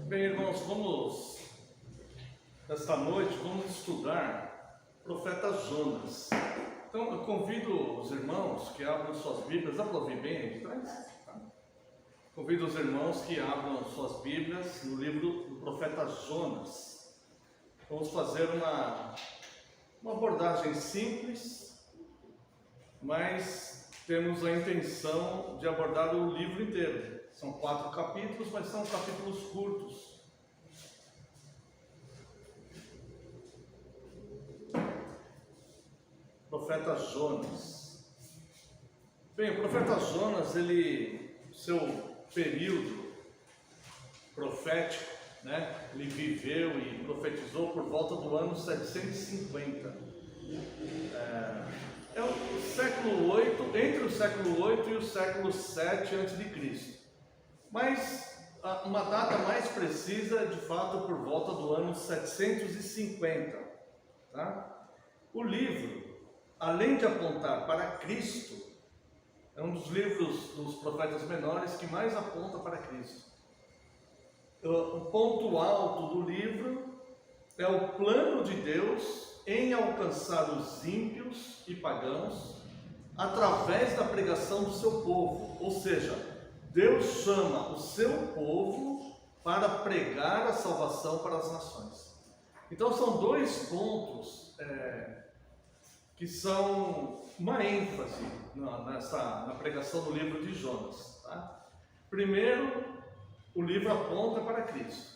Bem, irmãos, nesta noite, vamos estudar o profeta Jonas. Então, eu convido os irmãos que abram suas Bíblias. Dá para ouvir bem aí de trás? Tá? Convido os irmãos que abram suas Bíblias no livro do profeta Jonas. Vamos fazer uma abordagem simples, mas temos a intenção de abordar o livro inteiro. São 4 capítulos, mas são capítulos curtos. Profeta Jonas. Bem, o profeta Jonas, seu período profético, ele viveu e profetizou por volta do ano 750. É o século 8, entre o século 8 e o século 7 a.C. Mas uma data mais precisa é de fato por volta do ano 750. Tá? O livro, além de apontar para Cristo, é um dos livros dos profetas menores que mais aponta para Cristo. O ponto alto do livro é o plano de Deus em alcançar os ímpios e pagãos através da pregação do seu povo. Ou seja, Deus chama o seu povo para pregar a salvação para as nações. Então são 2 pontos que são uma ênfase na pregação do livro de Jonas. Tá? Primeiro, o livro aponta para Cristo.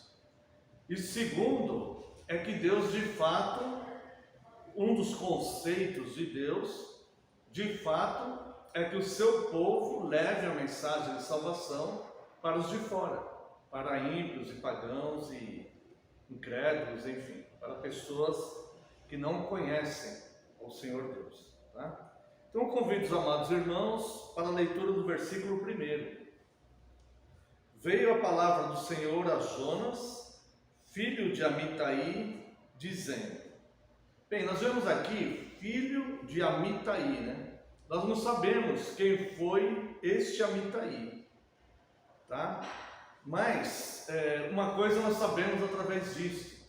E segundo, é que Deus de fato, um dos conceitos de Deus, de fato, é que o seu povo leve a mensagem de salvação para os de fora, para ímpios e pagãos e incrédulos, enfim, para pessoas que não conhecem o Senhor Deus. Tá? Então eu convido os amados irmãos para a leitura do versículo 1. Veio a palavra do Senhor a Jonas, filho de Amitai, dizendo. Bem, nós vemos aqui, filho de Amitai, Nós não sabemos quem foi este Amitai, tá? Mas uma coisa nós sabemos através disso.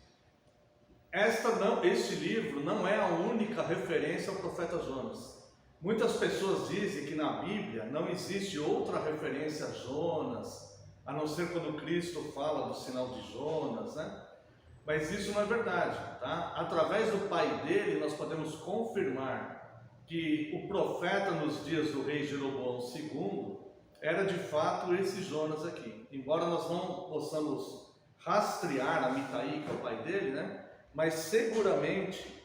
Este livro não é a única referência ao profeta Jonas. Muitas pessoas dizem que na Bíblia não existe outra referência a Jonas, a não ser quando Cristo fala do sinal de Jonas, Mas isso não é verdade, tá? Através do pai dele nós podemos confirmar que o profeta nos dias do rei Jeroboão II era de fato esse Jonas aqui. Embora nós não possamos rastrear Amitai, que é o pai dele, mas seguramente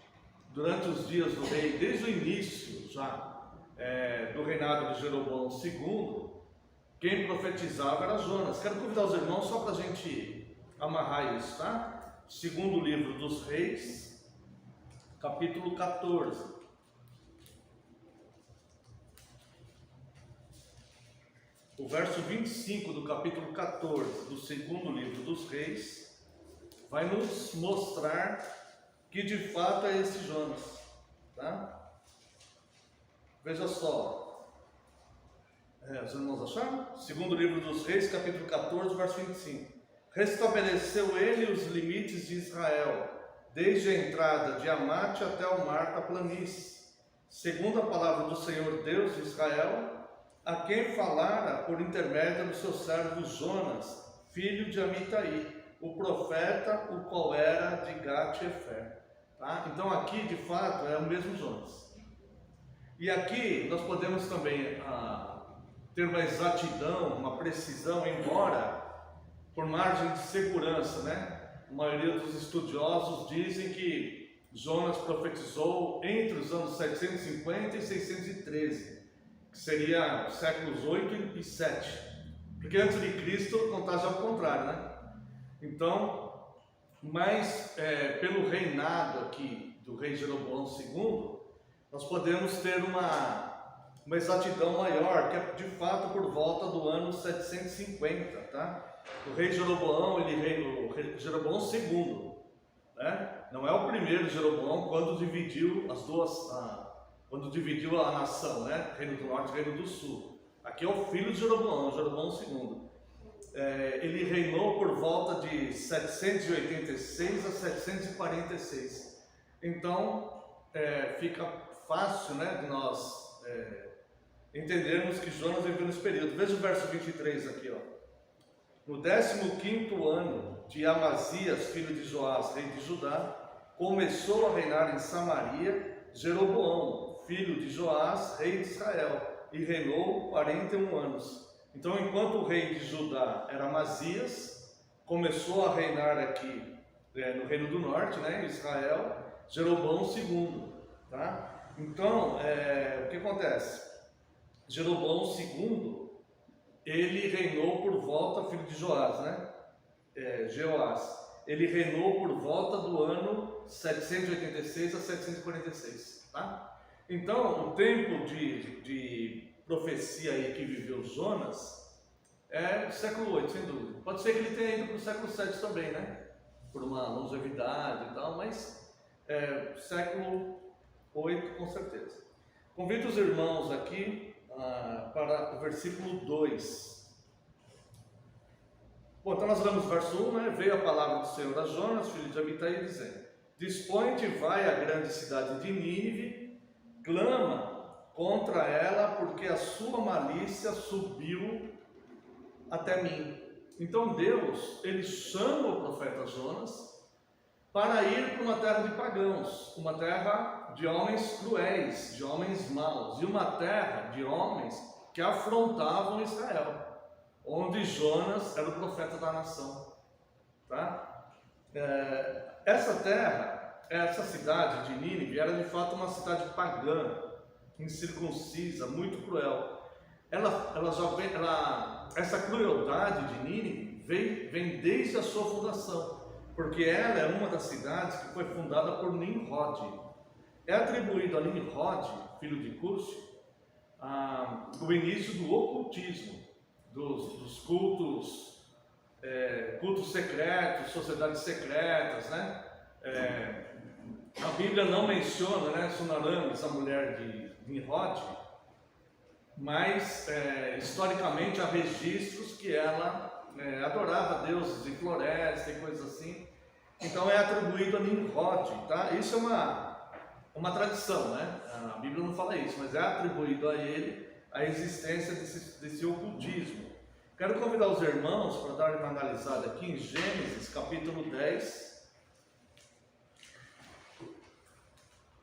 durante os dias do rei, desde o início já do reinado de Jeroboão II, quem profetizava era Jonas. Quero convidar os irmãos só para a gente amarrar isso, tá? Segundo livro dos Reis, capítulo 14. O verso 25 do capítulo 14 do segundo livro dos Reis vai nos mostrar que de fato é esse Jonas, tá? Veja só, os irmãos acharam? Segundo livro dos Reis, capítulo 14, verso 25. Restabeleceu ele os limites de Israel, desde a entrada de Amate até o mar da planície, segundo a palavra do Senhor Deus de Israel, a quem falara por intermédio do seu servo Jonas, filho de Amitai, o profeta, o qual era de Gat-Hefer. Tá? Então aqui de fato é o mesmo Jonas. E aqui nós podemos também ter uma exatidão, uma precisão, embora por margem de segurança, A maioria dos estudiosos dizem que Jonas profetizou entre os anos 750 e 613. Que seria os séculos 8 e 7, porque antes de Cristo a contagem é ao contrário, Então, mas pelo reinado aqui do rei Jeroboão II, nós podemos ter uma exatidão maior, que é de fato por volta do ano 750, tá? O rei Jeroboão, o rei Jeroboão II, Não é o primeiro Jeroboão quando dividiu quando dividiu a nação, Reino do Norte e Reino do Sul. Aqui é o filho de Jeroboão, Jeroboão II. ele reinou por volta de 786 a 746. Então, fica fácil, né, de nós entendermos que Jonas viveu nesse período. Veja o verso 23 aqui, ó. No 15º ano de Amazias, filho de Joás, rei de Judá, começou a reinar em Samaria Jeroboão, filho de Joás, rei de Israel, e reinou 41 anos. Então, enquanto o rei de Judá era Amazias, começou a reinar aqui no Reino do Norte, né, em Israel, Jeroboão II. Tá? Então, o que acontece? Jeroboão II, ele reinou por volta, filho de Joás, né? Jeoás. Ele reinou por volta do ano 786 a 746, tá? Então, o tempo de profecia aí que viveu Jonas é do século 8, sem dúvida. Pode ser que ele tenha ido para o século 7 também, né? Por uma longevidade e tal, mas século 8 com certeza. Convido os irmãos aqui para o versículo 2. Bom, então nós lemos o verso 1, né? Veio a palavra do Senhor a Jonas, filho de Amitai, dizendo: Dispõe-te, vai à grande cidade de Nínive, clama contra ela, porque a sua malícia subiu até mim. Então Deus, ele chama o profeta Jonas para ir para uma terra de pagãos, uma terra de homens cruéis, de homens maus, e uma terra de homens que afrontavam Israel, onde Jonas era o profeta da nação. Tá? Essa terra, essa cidade de Nínive, era de fato uma cidade pagã, incircuncisa, muito cruel. Essa crueldade de Nínive vem desde a sua fundação, porque ela é uma das cidades que foi fundada por Nimrod. É atribuído a Nimrod, filho de Cush, o início do ocultismo, dos cultos, cultos secretos, sociedades secretas, né? A Bíblia não menciona, né, Sunaramis, a mulher de Nimrod, mas historicamente há registros que ela adorava deuses de floresta e coisas assim. Então é atribuído a Nimrod, tá? Isso é uma tradição, né? A Bíblia não fala isso, mas é atribuído a ele a existência desse ocultismo. Quero convidar os irmãos para darem uma analisada aqui em Gênesis, capítulo 10.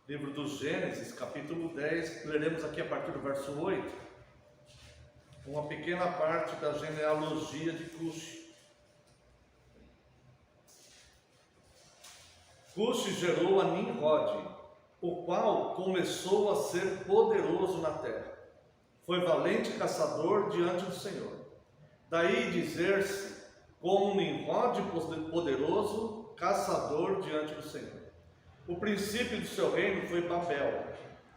Livro dos Gênesis, capítulo 10, leremos aqui a partir do verso 8, uma pequena parte da genealogia de Cush. Cush gerou a Nimrod, o qual começou a ser poderoso na terra. Foi valente caçador diante do Senhor. Daí dizer-se, como Nimrod poderoso, caçador diante do Senhor. O princípio do seu reino foi Babel,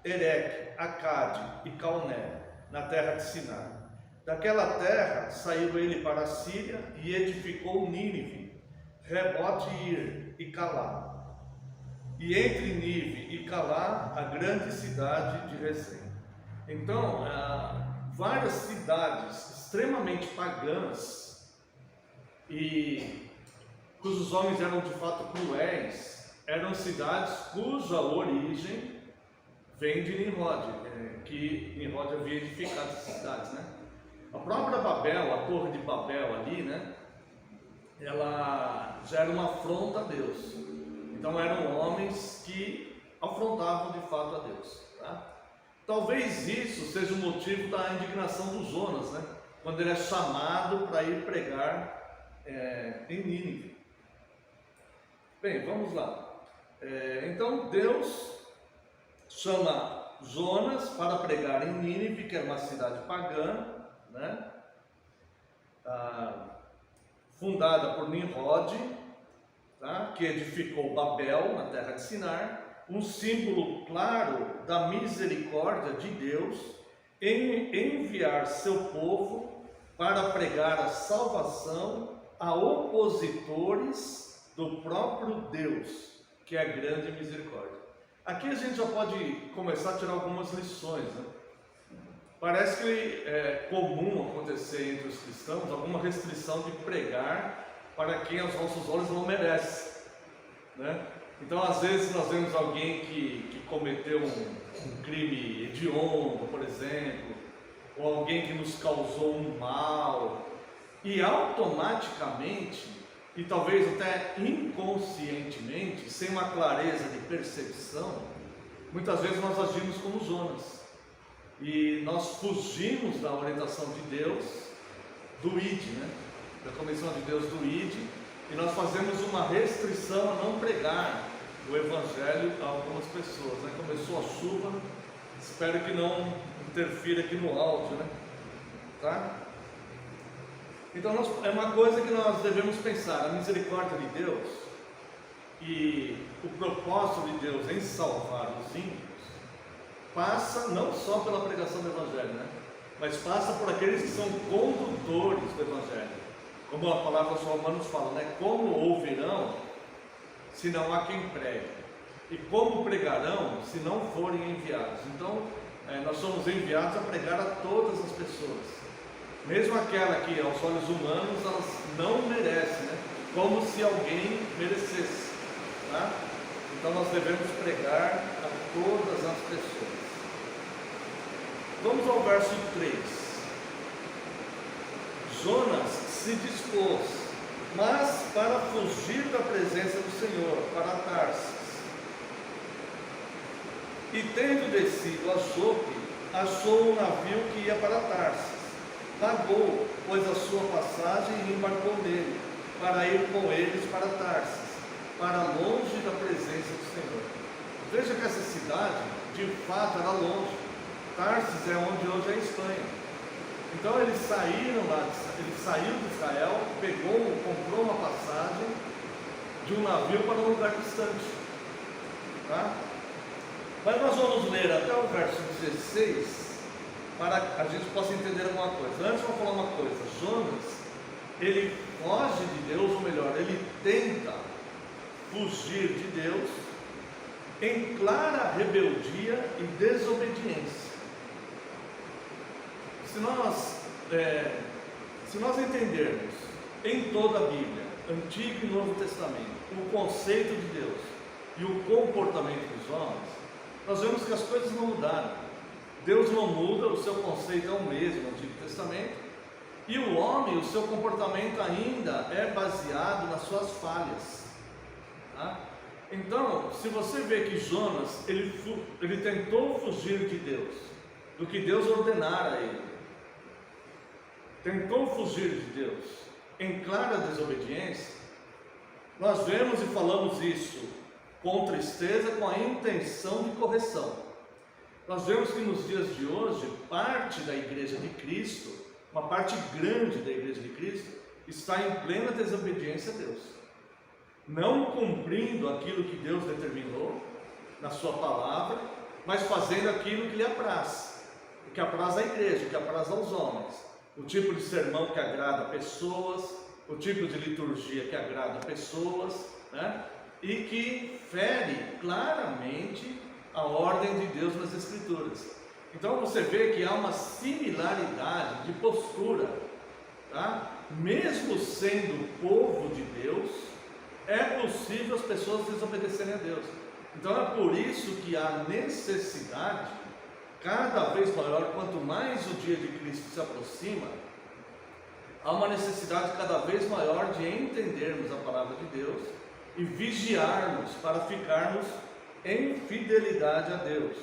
Ereque, Acade e Calné, na terra de Siná. Daquela terra saiu ele para a Síria e edificou Nínive, Rebote-Ir e Calá. E entre Nínive e Calá, a grande cidade de Rezém. Então, várias cidades extremamente pagãs e cujos homens eram de fato cruéis, eram cidades cuja origem vem de Nimrod, que Nimrod havia edificado essas cidades, né? A própria Babel, a torre de Babel ali, né? Ela já era uma afronta a Deus. Então eram homens que afrontavam de fato a Deus, tá? Talvez isso seja o motivo da indignação do Jonas, né? Quando ele é chamado para ir pregar em Nínive. Bem, vamos lá. Então Deus chama Jonas para pregar em Nínive, que era uma cidade pagã, né? Fundada por Nimrod, tá? Que edificou Babel na terra de Sinar, um símbolo claro da misericórdia de Deus em enviar seu povo para pregar a salvação a opositores do próprio Deus, que é a grande misericórdia. Aqui a gente já pode começar a tirar algumas lições, né? parece que é comum acontecer entre os cristãos alguma restrição de pregar para quem aos nossos olhos não merece, né? Então, às vezes nós vemos alguém que cometeu um crime hediondo, por exemplo, ou alguém que nos causou um mal, e automaticamente, e talvez até inconscientemente, sem uma clareza de percepção, muitas vezes nós agimos como Jonas, e nós fugimos da orientação de Deus, do ID, né? Da comissão de Deus do ID, e nós fazemos uma restrição a não pregar o Evangelho a algumas pessoas, né? Começou a chuva, espero que não interfira aqui no áudio, né? Tá? Então é uma coisa que nós devemos pensar, a misericórdia de Deus e o propósito de Deus em salvar os ímpios passa não só pela pregação do Evangelho, né? Mas passa por aqueles que são condutores do Evangelho, como a palavra dos Romanos fala, né? Como ouvirão se não há quem pregue, e como pregarão se não forem enviados? Então nós somos enviados a pregar a todas as pessoas, mesmo aquela que aos olhos humanos elas não merecem, né? Como se alguém merecesse, tá? Então nós devemos pregar a todas as pessoas. Vamos ao verso 3. Jonas se dispôs, mas para fugir da presença do Senhor, para Tarsis. E tendo descido a Jope, achou um navio que ia para Tarsis. Pagou, pois, a sua passagem e embarcou nele, para ir com eles para Tarsis, para longe da presença do Senhor. Veja que essa cidade, de fato, era longe. Tarsis é onde hoje é a Espanha. Então eles saíram lá, ele saiu de Israel, comprou uma passagem de um navio para um lugar distante, tá? Mas nós vamos ler até o verso 16 para que a gente possa entender alguma coisa. Antes eu vou falar uma coisa. Jonas, ele foge de Deus, ou melhor, ele tenta fugir de Deus em clara rebeldia e desobediência. Se nós entendermos em toda a Bíblia, Antigo e Novo Testamento, o conceito de Deus e o comportamento dos homens, nós vemos que as coisas não mudaram. Deus não muda, o seu conceito é o mesmo no Antigo Testamento, e o homem, o seu comportamento ainda é baseado nas suas falhas, tá? Então, se você vê que Jonas, ele tentou fugir de Deus, do que Deus ordenara a ele, tentou fugir de Deus em clara desobediência, nós vemos e falamos isso com tristeza, com a intenção de correção. Nós vemos que nos dias de hoje, parte da Igreja de Cristo, uma parte grande da Igreja de Cristo, está em plena desobediência a Deus, não cumprindo aquilo que Deus determinou na sua palavra, mas fazendo aquilo que lhe apraz, o que apraz à igreja, o que apraz aos homens, o tipo de sermão que agrada pessoas, o tipo de liturgia que agrada pessoas, né? E que fere claramente a ordem de Deus nas Escrituras. Então você vê que há uma similaridade de postura, tá? Mesmo sendo povo de Deus, é possível as pessoas desobedecerem a Deus. Então é por isso que há necessidade cada vez maior, quanto mais o dia de Cristo se aproxima, há uma necessidade cada vez maior de entendermos a palavra de Deus e vigiarmos para ficarmos em fidelidade a Deus,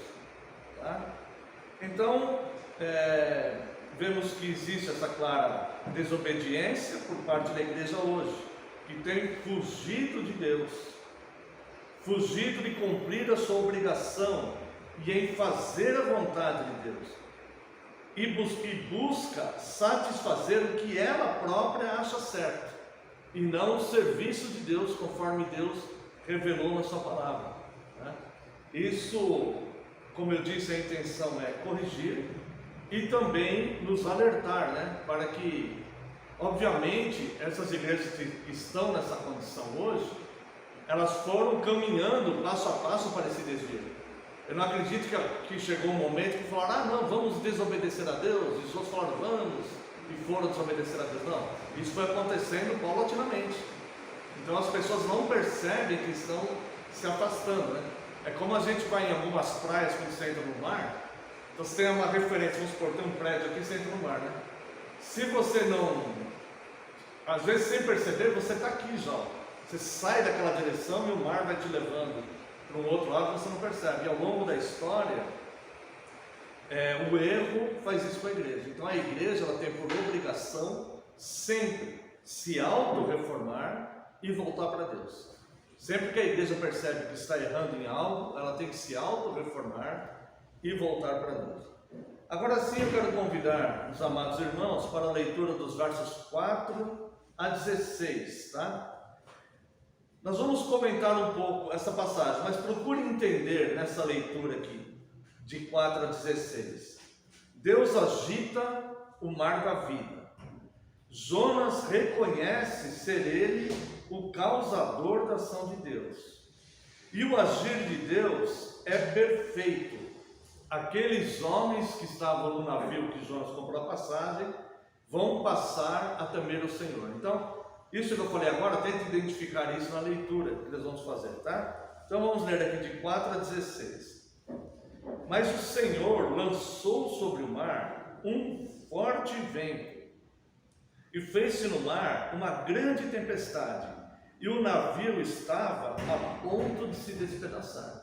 tá? Então, vemos que existe essa clara desobediência por parte da igreja hoje, que tem fugido de Deus, fugido de cumprir a sua obrigação e em fazer a vontade de Deus, e busca satisfazer o que ela própria acha certo, e não o serviço de Deus conforme Deus revelou na sua palavra, né? Isso, como eu disse, a intenção é corrigir e também nos alertar, né? Para que, obviamente, essas igrejas que estão nessa condição hoje, elas foram caminhando passo a passo para esse desvio. Eu não acredito que chegou um momento que falaram, ah não, vamos desobedecer a Deus, e os outros falaram, vamos, e foram desobedecer a Deus. Não, isso foi acontecendo paulatinamente. Então as pessoas não percebem que estão se afastando, né? É como a gente vai em algumas praias quando você entra no mar, então você tem uma referência, vamos supor, tem um prédio aqui, você entra no mar, né? Se você não, às vezes sem perceber, você está aqui já, você sai daquela direção e o mar vai te levando para um outro lado, você não percebe. E ao longo da história, o erro faz isso com a igreja. Então a igreja ela tem por obrigação sempre se auto-reformar e voltar para Deus. Sempre que a igreja percebe que está errando em algo, ela tem que se auto-reformar e voltar para Deus. Agora sim eu quero convidar os amados irmãos para a leitura dos versos 4 a 16, tá? Nós vamos comentar um pouco essa passagem, mas procure entender nessa leitura aqui, de 4 a 16. Deus agita o mar da vida. Jonas reconhece ser ele o causador da ação de Deus. E o agir de Deus é perfeito. Aqueles homens que estavam no navio que Jonas comprou a passagem, vão passar a temer o Senhor. Então, isso que eu falei agora, tente identificar isso na leitura que nós vamos fazer, tá? Então vamos ler aqui de 4 a 16. Mas o Senhor lançou sobre o mar um forte vento, e fez-se no mar uma grande tempestade, e o navio estava a ponto de se despedaçar.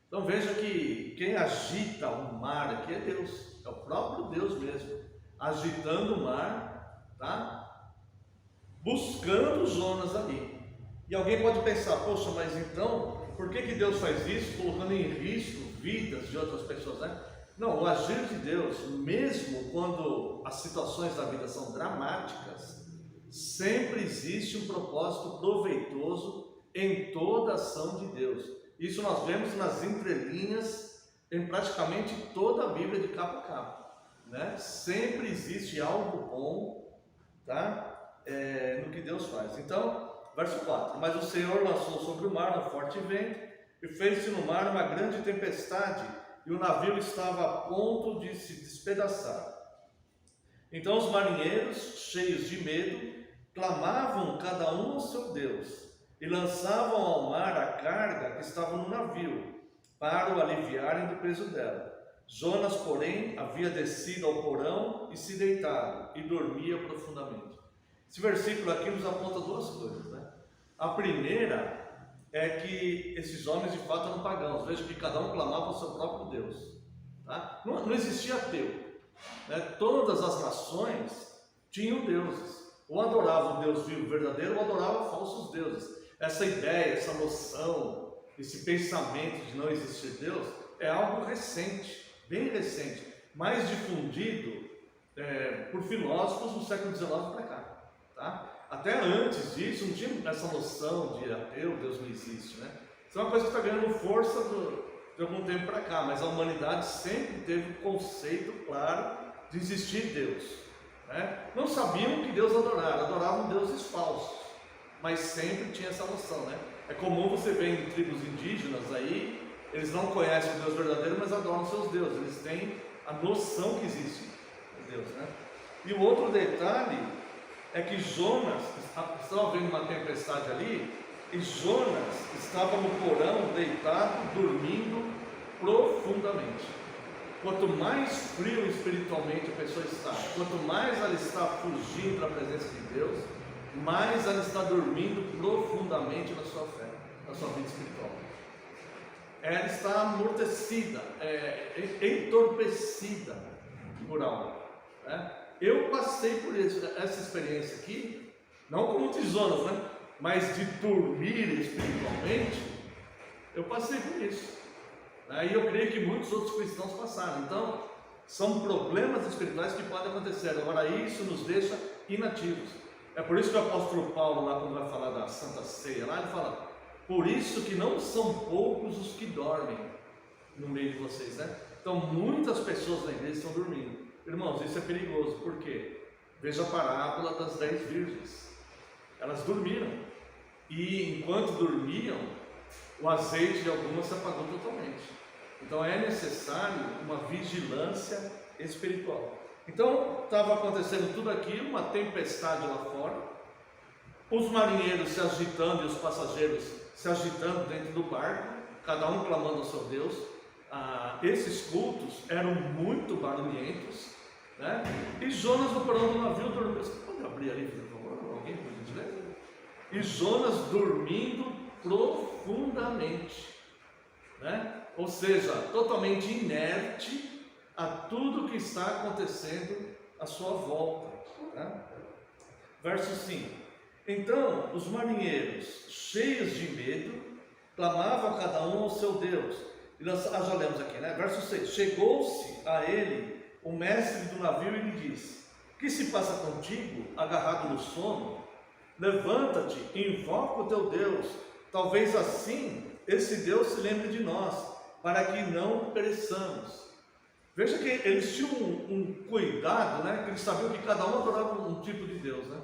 Então veja que quem agita o mar aqui é Deus, é o próprio Deus mesmo, agitando o mar, tá? Buscando Jonas ali. E alguém pode pensar, poxa, mas então, por que Deus faz isso, colocando em risco vidas de outras pessoas, né? Não, o agir de Deus, mesmo quando as situações da vida são dramáticas, sempre existe um propósito proveitoso em toda a ação de Deus. Isso nós vemos nas entrelinhas, em praticamente toda a Bíblia de capa a capa, né? Sempre existe algo bom, tá? No que Deus faz. Então, verso 4: Mas o Senhor lançou sobre o mar um forte vento, e fez-se no mar uma grande tempestade, e o navio estava a ponto de se despedaçar. Então os marinheiros, cheios de medo, clamavam cada um ao seu Deus, e lançavam ao mar a carga que estava no navio, para o aliviarem do peso dela. Jonas, porém, havia descido ao porão e se deitado, e dormia profundamente. Esse versículo aqui nos aponta duas coisas, né? A primeira é que esses homens de fato eram pagãos. Veja que cada um clamava ao seu próprio Deus, tá? Não existia ateu, né? Todas as nações tinham deuses, ou adoravam o Deus vivo verdadeiro, ou adoravam falsos deuses. Essa ideia, essa noção, esse pensamento de não existir Deus é algo recente, bem recente, mais difundido por filósofos no século XIX para cá. Tá? Até antes disso não tinha essa noção de ateu, Deus não existe, né? Isso é uma coisa que está ganhando força de algum tempo para cá, mas a humanidade sempre teve o conceito claro de existir Deus, né? Não sabiam que Deus adoravam deuses falsos, mas sempre tinha essa noção, né? É comum você ver em tribos indígenas aí, eles não conhecem o Deus verdadeiro, mas adoram seus deuses, eles têm a noção que existe Deus, né? E o outro detalhe é que Jonas estava vendo uma tempestade ali, e Jonas estava no porão, deitado, dormindo profundamente. Quanto mais frio espiritualmente a pessoa está, quanto mais ela está fugindo da presença de Deus, mais ela está dormindo profundamente na sua fé, na sua vida espiritual. Ela está amortecida, entorpecida por algo, né? Eu passei por essa experiência aqui, não como de Jonas, né? Mas de dormir espiritualmente, eu passei por isso. E eu creio que muitos outros cristãos passaram. Então, são problemas espirituais que podem acontecer. Agora, isso nos deixa inativos. É por isso que o apóstolo Paulo, lá quando vai falar da Santa Ceia, lá ele fala: por isso que não são poucos os que dormem no meio de vocês, né? Então, muitas pessoas na igreja estão dormindo. Irmãos, isso é perigoso, por quê? Veja a parábola das 10 virgens. Elas dormiram, e enquanto dormiam, o azeite de algumas se apagou totalmente. Então é necessário uma vigilância espiritual. Então estava acontecendo tudo aquilo, uma tempestade lá fora, os marinheiros se agitando e os passageiros se agitando dentro do barco, cada um clamando ao seu Deus. Esses cultos eram muito barulhentos, né? E Jonas no porão do navio dormiu. Você pode abrir ali, por favor? Alguém, por gentileza? E Jonas dormindo profundamente, né? Ou seja, totalmente inerte a tudo que está acontecendo à sua volta, né? Verso 5: Então os marinheiros, cheios de medo, clamavam a cada um ao seu Deus. E nós já lemos aqui, né? Verso 6: Chegou-se a ele o mestre do navio e lhe disse: Que se passa contigo, agarrado no sono? Levanta-te e invoca o teu Deus, talvez assim esse Deus se lembre de nós, para que não pereçamos. Veja que eles tinham um cuidado, né? Que eles sabiam que cada um adorava um tipo de Deus, né?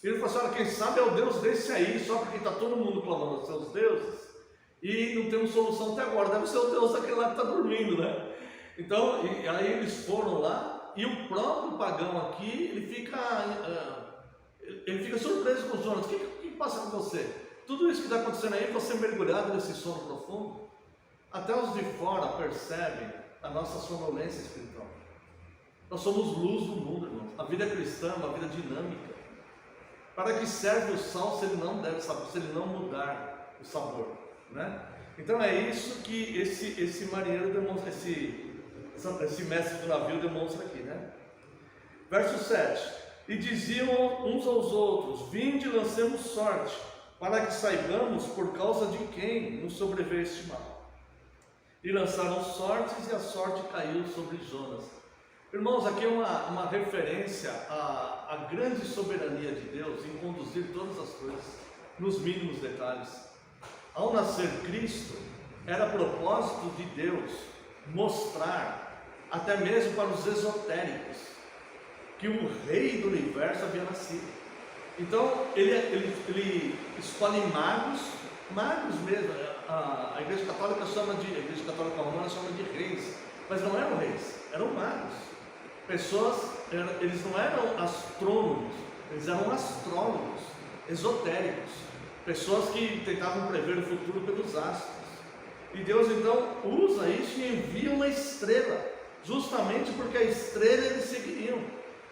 Ele falou assim: olha, quem sabe é o Deus desse aí, só porque está todo mundo clamando aos seus deuses e não temos solução até agora, deve ser o Deus daquele lá que está dormindo, né? Então, aí eles foram lá, e o próprio pagão aqui, ele fica surpreso com Jonas. O que passa com você? Tudo isso que está acontecendo aí, você mergulhado nesse sono profundo? Até os de fora percebem a nossa sonolência espiritual. Nós somos luz do mundo, irmãos. A vida cristã é uma vida dinâmica. Para que serve o sal se ele não deve saber, se ele não mudar o sabor, né? Então é isso que esse marinheiro demonstra, esse mestre do navio demonstra aqui, né? Verso 7: E diziam uns aos outros: Vinde, lancemos sorte, para que saibamos por causa de quem nos sobreveio este mal. E lançaram sortes, e a sorte caiu sobre Jonas. Irmãos, aqui é uma referência à grande soberania de Deus em conduzir todas as coisas nos mínimos detalhes. Ao nascer Cristo, era propósito de Deus mostrar, até mesmo para os esotéricos, que o Rei do Universo havia nascido. Então, ele escolhe magos mesmo. A Igreja Católica a Igreja Católica Romana chama de reis, mas não eram reis, eram magos. Pessoas, eles não eram astrônomos, eles eram astrólogos, esotéricos, pessoas que tentavam prever o futuro pelos astros. E Deus então usa isso e envia uma estrela, justamente porque a estrela eles seguiriam,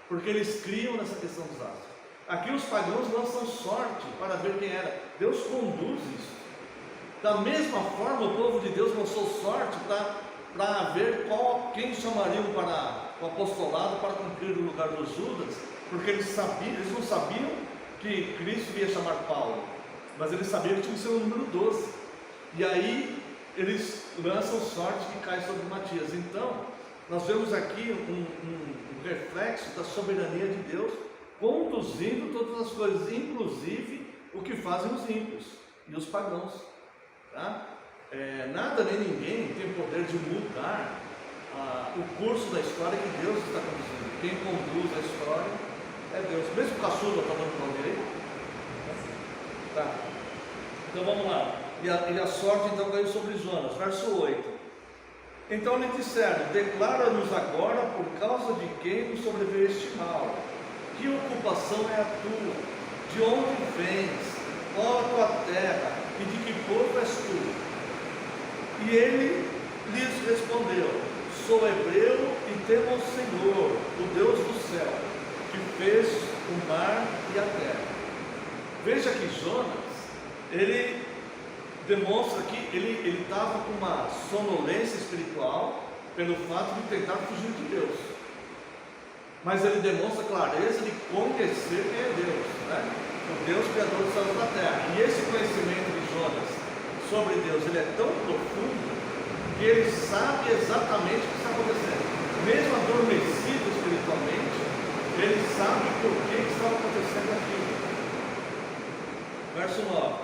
porque eles criam nessa questão dos astros. Aqui os pagãos lançam sorte para ver quem era. Deus conduz isso. Da mesma forma, o povo de Deus lançou sorte para ver quem chamariam para o apostolado para cumprir o lugar dos Judas, porque eles não sabiam que Cristo ia chamar Paulo, mas eles sabiam que tinha que ser o número 12. E aí eles lançam sorte que cai sobre Matias. Então, nós vemos aqui um reflexo da soberania de Deus conduzindo todas as coisas, inclusive o que fazem os ímpios e os pagãos, tá? Nada nem ninguém tem poder de mudar o curso da história que Deus está conduzindo. Quem conduz a história é Deus. Mesmo o caçula está dando para onde aí? Tá. Então vamos lá. E a sorte então caiu sobre Jonas. Verso 8. Então lhe disseram: Declara-nos agora por causa de quem nos sobreveio este mal. Que ocupação é a tua? De onde vens? Qual a tua terra? E de que povo és tu? E ele lhes respondeu: Sou hebreu e temo ao Senhor, o Deus do céu, que fez o mar e a terra. Veja que Jonas, ele demonstra que ele estava com uma sonolência espiritual pelo fato de tentar fugir de Deus. Mas ele demonstra clareza de conhecer quem é Deus, né? O Deus criador dos céus e da terra. E esse conhecimento de Jonas sobre Deus, ele é tão profundo que ele sabe exatamente o que está acontecendo. Mesmo adormecido espiritualmente, ele sabe por que estava acontecendo aquilo. Verso 9,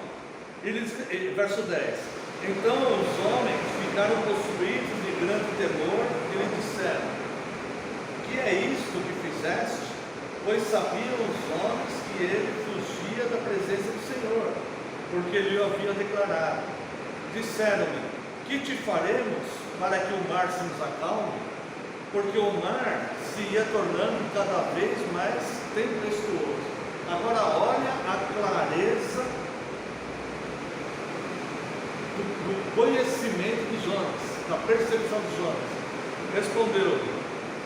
verso 10. Então os homens ficaram possuídos de grande temor e lhe disseram: Que é isto que fizeste? Pois sabiam os homens que ele fugia da presença do Senhor, porque ele o havia declarado. Disseram-lhe: Que te faremos? para que o mar se nos acalme, porque o mar se ia tornando cada vez mais tempestuoso. Agora olha a clareza do conhecimento de Jonas, da percepção de Jonas. Respondeu-lhe: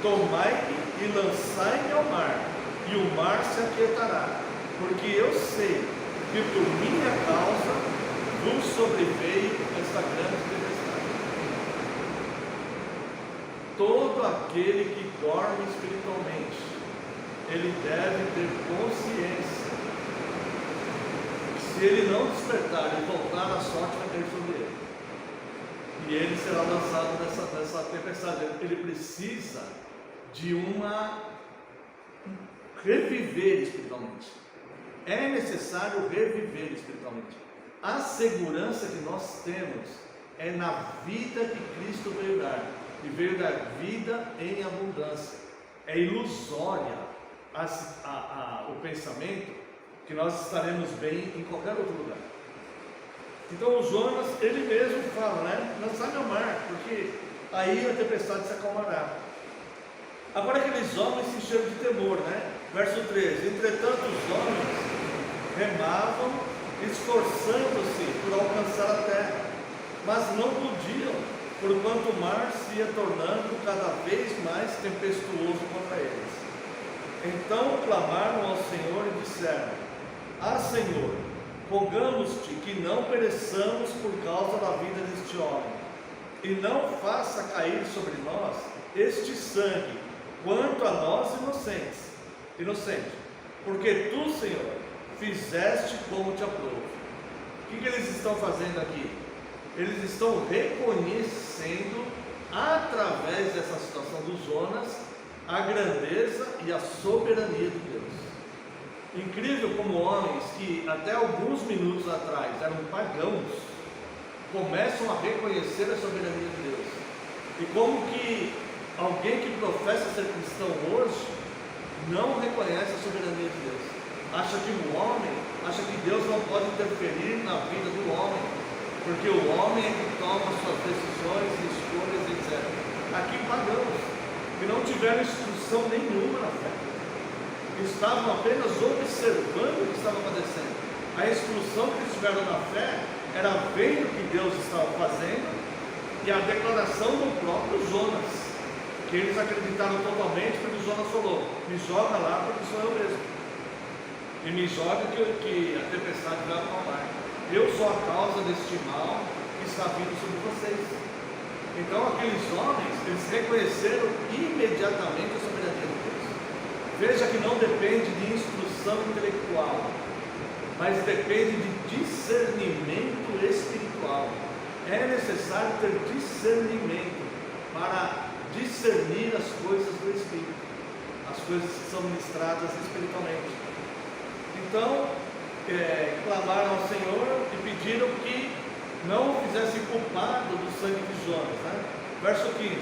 tomai-me e lançai-me ao mar, e o mar se aquietará, porque eu sei que por minha causa vos sobreveio esta grande tempestade. Todo aquele que dorme espiritualmente, ele deve ter consciência que se ele não despertar e voltar, a sorte vai cair sobre ele, e ele será lançado nessa tempestade. Ele precisa de reviver espiritualmente. É necessário reviver espiritualmente. A segurança que nós temos é na vida que Cristo veio dar, e veio dar vida em abundância. É ilusória o pensamento que nós estaremos bem em qualquer outro lugar. Então o Jonas, ele mesmo fala, né? Lançai-me ao mar, porque aí a tempestade se acalmará. Agora aqueles homens se encheram de temor, né? Verso 13: entretanto os homens remavam, esforçando-se por alcançar a terra, mas não podiam, porquanto o mar se ia tornando cada vez mais tempestuoso contra eles. Então clamaram ao Senhor e disseram: ah, Senhor, rogamos-te que não pereçamos por causa da vida deste homem, e não faça cair sobre nós este sangue, quanto a nós inocentes, porque tu, Senhor, fizeste como te aprouve. O que eles estão fazendo aqui? Eles estão reconhecendo, através dessa situação do Jonas, a grandeza e a soberania de Deus. Incrível como homens que até alguns minutos atrás eram pagãos, começam a reconhecer a soberania de Deus. E como que alguém que professa ser cristão hoje não reconhece a soberania de Deus, acha que Deus não pode interferir na vida do homem, porque o homem é que toma suas decisões, escolhas, etc. Aqui pagãos, que não tiveram instrução nenhuma na fé, estavam apenas observando o que estava acontecendo. A instrução que eles tiveram na fé era vendo o que Deus estava fazendo, e a declaração do próprio Jonas, que eles acreditaram totalmente, porque Jonas falou: me joga lá, porque sou eu mesmo, e me joga que a tempestade vai acalmar. Eu sou a causa deste mal que está vindo sobre vocês. Então aqueles homens, eles reconheceram imediatamente a soberania de Deus. Veja que não depende de instrução intelectual, mas depende de discernimento espiritual. É necessário ter discernimento para discernir as coisas do Espírito, as coisas que são ministradas espiritualmente. Então, clamaram ao Senhor e pediram que não o fizesse culpado do sangue de Jonas, né? Verso 15: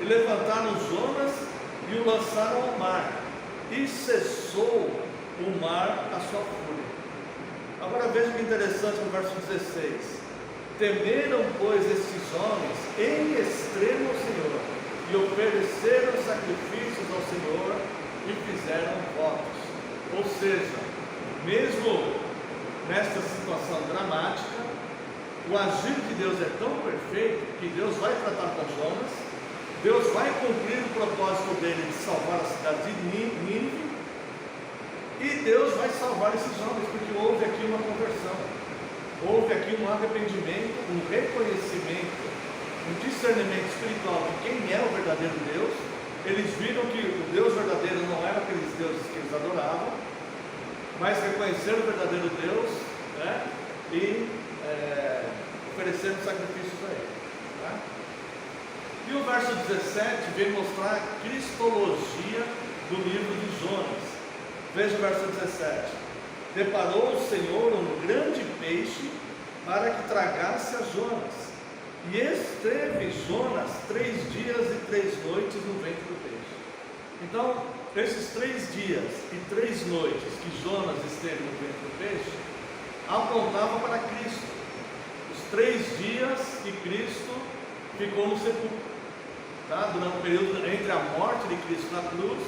e levantaram Jonas e o lançaram ao mar, e cessou o mar a sua fúria. Agora veja que interessante no verso 16: temeram, pois, estes homens em extremo ao Senhor, e ofereceram sacrifícios ao Senhor, e fizeram votos. Ou seja, mesmo nesta situação dramática, o agir de Deus é tão perfeito que Deus vai tratar com Jonas, Deus vai cumprir o propósito dele de salvar a cidade de Nínive, e Deus vai salvar esses homens, porque houve aqui uma conversão, houve aqui um arrependimento, um reconhecimento, um discernimento espiritual de quem é o verdadeiro Deus. Eles viram que o Deus verdadeiro não era aqueles deuses que eles adoravam, mas reconheceram o verdadeiro Deus, né? E ofereceram sacrifícios a ele, tá? E o verso 17 vem mostrar a cristologia do livro de Jonas. Veja o verso 17: deparou o Senhor um grande peixe para que tragasse a Jonas, e esteve Jonas 3 dias e 3 noites no ventre do peixe. Então, esses 3 dias e 3 noites que Jonas esteve no ventre do peixe apontavam para Cristo. Os 3 dias que Cristo ficou no sepulcro, tá? Durante o período entre a morte de Cristo na cruz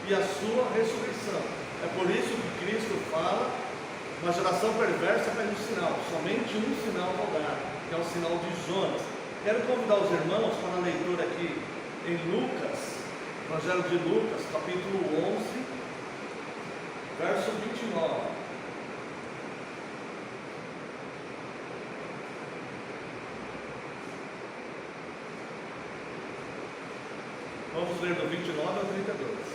e a sua ressurreição. É por isso que Cristo fala: uma geração perversa pede um sinal, somente um sinal vou dar, que é o sinal de Jonas. Quero convidar os irmãos para a leitura aqui em Lucas, Evangelho de Lucas, capítulo 11, verso 29. Vamos ler do 29 ao 32.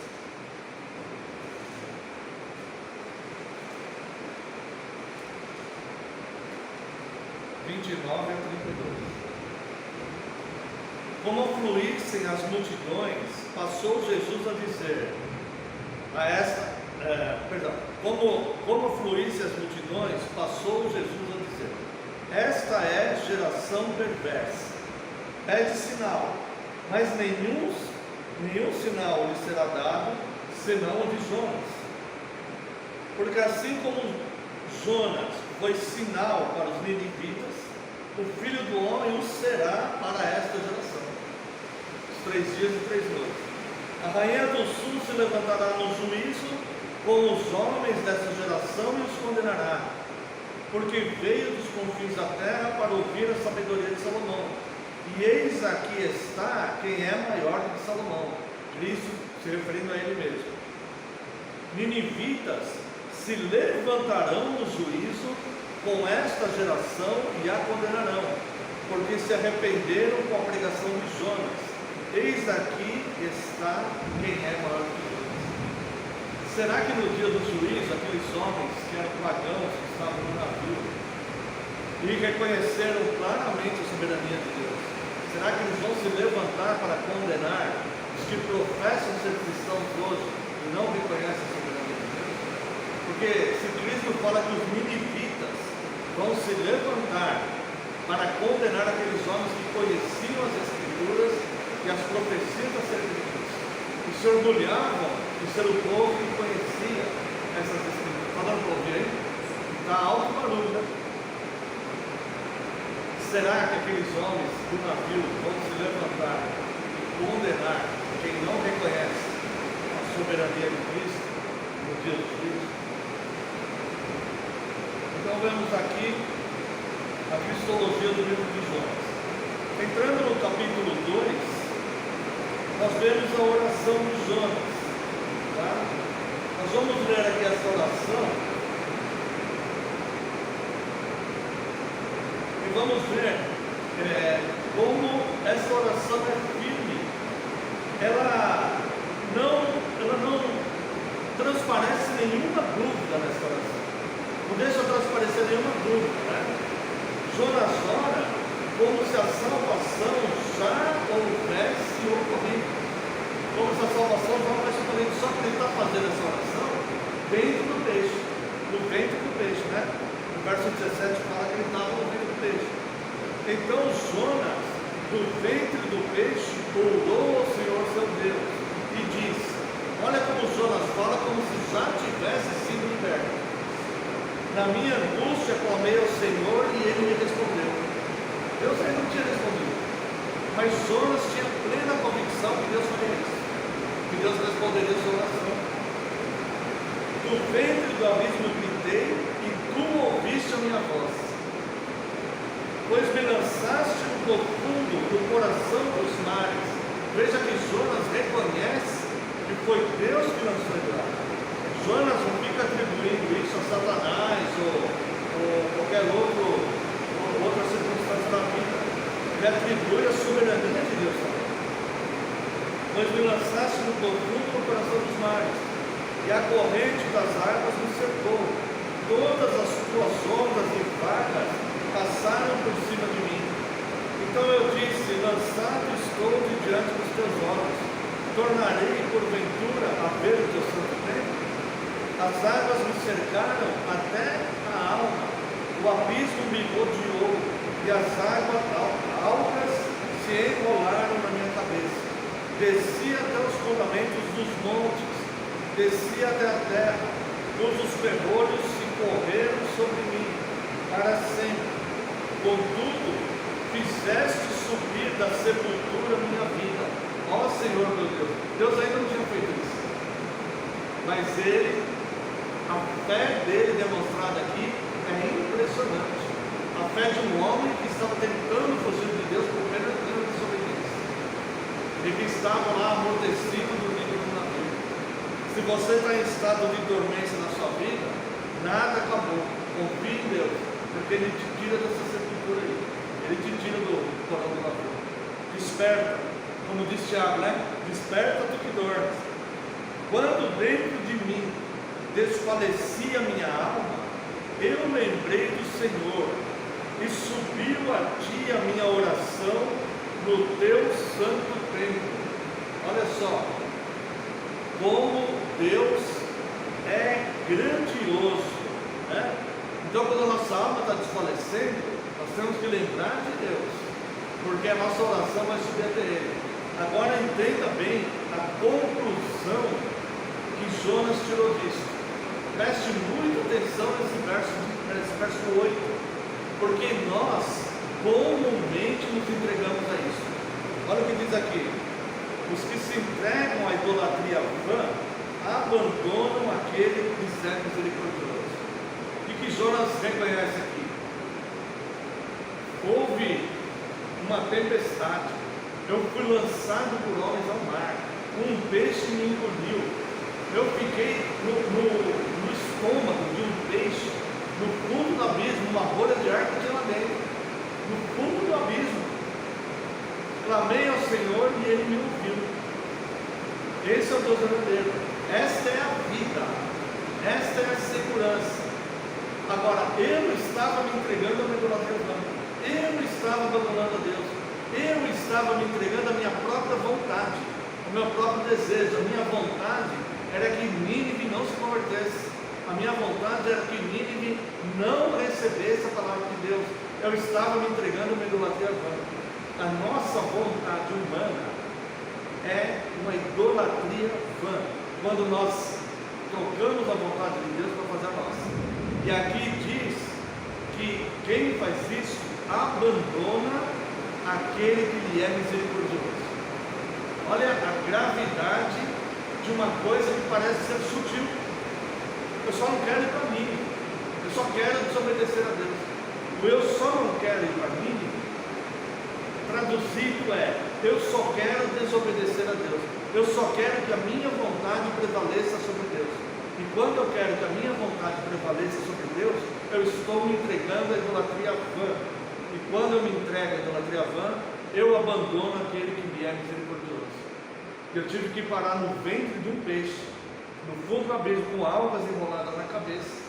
Como afluíssem as multidões, passou Jesus a dizer como afluíssem as multidões, passou Jesus a dizer: esta é geração perversa, pede sinal, mas nenhum sinal lhe será dado, senão o de Jonas. Porque assim como Jonas foi sinal para os ninivitas, o Filho do Homem o será para esta geração. Os 3 dias e 3 noites. A rainha do sul se levantará no juízo com os homens dessa geração e os condenará, porque veio dos confins da terra para ouvir a sabedoria de Salomão. E eis aqui está quem é maior do que Salomão. Cristo se referindo a ele mesmo. Ninivitas se levantarão no juízo com esta geração e a condenarão, porque se arrependeram com a pregação de Jonas. Eis aqui está quem é maior do que Jonas. Será que no dia do juízo, aqueles homens que eram pagãos, que estavam no navio e reconheceram claramente a soberania de Deus, será que eles vão se levantar para condenar os que professam ser cristãos hoje e não reconhecem a soberania de Deus? Porque se Cristo fala que os ninivitas vão se levantar para condenar aqueles homens que conheciam as Escrituras e as profecias acerca de Cristo, e se orgulhavam de ser o povo que conhecia essas Escrituras. Está dando para ouvir aí? Está alto o barulho, né? Será que aqueles homens do navio vão se levantar e condenar quem não reconhece a soberania de Cristo no dia do juízo? Então vemos aqui a cristologia do livro de Jonas. Entrando no capítulo 2, nós vemos a oração de Jonas, tá? Nós vamos ler aqui essa oração e vamos ver como essa oração é firme. Ela não transparece nenhuma dúvida nessa oração. Não deixa transparecer nenhuma dúvida, né? Jonas ora como se a salvação já houvesse ocorrido, como se a salvação já houvesse ocorrido. Só que ele está fazendo essa oração dentro do peixe, no ventre do peixe, né? No verso 17 fala que ele estava no ventre do peixe. Então Jonas, do ventre do peixe, orou ao Senhor seu Deus e disse: olha como Jonas fala como se já tivesse sido liberto. Na minha angústia clamei ao Senhor e ele me respondeu. Deus ainda não tinha respondido, mas Jonas tinha plena convicção que Deus faria isso, que Deus responderia a sua oração. Do ventre do abismo gritei e tu ouviste a minha voz, pois me lançaste no profundo do coração dos mares. Veja que Jonas reconhece que foi Deus que lançou ele lá. Jonas não fica atribuindo isso a Satanás ou qualquer outra circunstância da vida. Ele atribui a soberania de Deus também. Pois me lançaste no profundo do coração dos mares, e a corrente das águas me cercou. Todas as tuas ondas e vagas passaram por cima de mim. Então eu disse: lançado estou de diante dos teus olhos. Tornarei porventura a ver o teu santo templo? As águas me cercaram até a alma, o abismo me rodeou, e as águas altas se enrolaram na minha cabeça. Desci até os fundamentos dos montes, desci até a terra, cujos ferrolhos se correram sobre mim para sempre. Contudo, fizeste subir da sepultura minha vida. Ó Senhor meu Deus. Deus ainda não tinha feito isso. Mas a fé dele demonstrada aqui é impressionante. A fé de um homem que estava tentando fugir de Deus por meio da desobediência. E que estava lá amortecido dormindo no navio. Se você está em estado de dormência na sua vida, nada acabou. Confie em Deus, porque Ele te tira dessa sepultura aí. Ele te tira do porão do navio. Desperta, como diz Tiago, né? Desperta tu que dormes. Quando dentro de mim desfalecia minha alma, eu lembrei do Senhor, e subiu a ti a minha oração no teu santo templo. Olha só, como Deus é grandioso, né? Então, quando a nossa alma está desfalecendo, nós temos que lembrar de Deus, porque a nossa oração vai subir até Ele. Agora entenda bem a conclusão que Jonas tirou disso. Preste muita atenção nesse verso 8, porque nós comumente nos entregamos a isso. Olha o que diz aqui: os que se entregam à idolatria vã abandonam aquele que lhes é misericordioso. E que Jonas reconhece aqui: houve uma tempestade, eu fui lançado por homens ao mar, um peixe me engoliu, eu fiquei no estômago de um peixe, no fundo do abismo, uma bolha de ar que tinha lá dentro, no fundo do abismo. Clamei ao Senhor e Ele me ouviu. Esse é o Deus verdadeiro. Esta é a vida, esta é a segurança. Agora, eu estava me entregando a minha idolatria vã, eu estava abandonando a Deus, eu estava me entregando à minha própria vontade, ao meu próprio desejo. A minha vontade era que Nínive não se convertesse, a minha vontade era que Nínive não recebesse a palavra de Deus. Eu estava me entregando a uma idolatria vã. A nossa vontade humana é uma idolatria vã, quando nós trocamos a vontade de Deus para fazer a nossa. E aqui diz que quem faz isso abandona aquele que lhe é misericordioso. Olha a gravidade de uma coisa que parece ser sutil. Eu só não quero ir para mim, eu só quero desobedecer a Deus. O eu só não quero ir para mim, traduzido é: eu só quero desobedecer a Deus, eu só quero que a minha vontade prevaleça sobre Deus. E quando eu quero que a minha vontade prevaleça sobre Deus, eu estou me entregando à idolatria vã. E quando eu me entrego à idolatria vã, eu abandono aquele que me é misericordioso. Eu tive que parar no ventre de um peixe, no fundo do abismo, com algas enroladas na cabeça,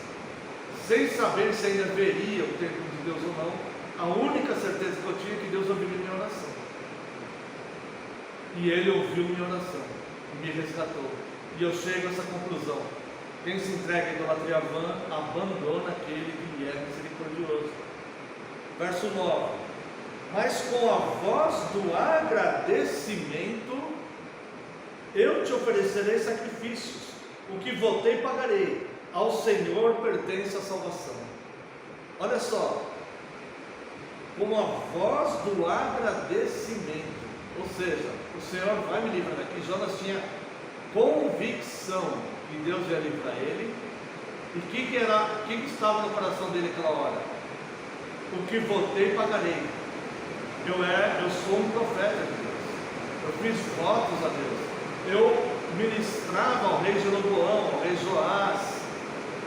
sem saber se ainda veria o tempo de Deus ou não. A única certeza que eu tinha é que Deus ouviu minha oração. E Ele ouviu minha oração e me resgatou. E eu chego a essa conclusão: quem se entrega à idolatria vã abandona aquele que lhe é misericordioso. Verso 9: mas com a voz do agradecimento eu te oferecerei sacrifícios, o que votei pagarei, ao Senhor pertence a salvação. Olha só, com a voz do agradecimento, ou seja, o Senhor vai me livrar daqui. Jonas tinha convicção que Deus ia livrar ele. E o que estava no coração dele naquela hora? O que votei pagarei. Eu sou um profeta de Deus, eu fiz votos a Deus, eu ministrava ao rei Jeroboão, ao rei Joás,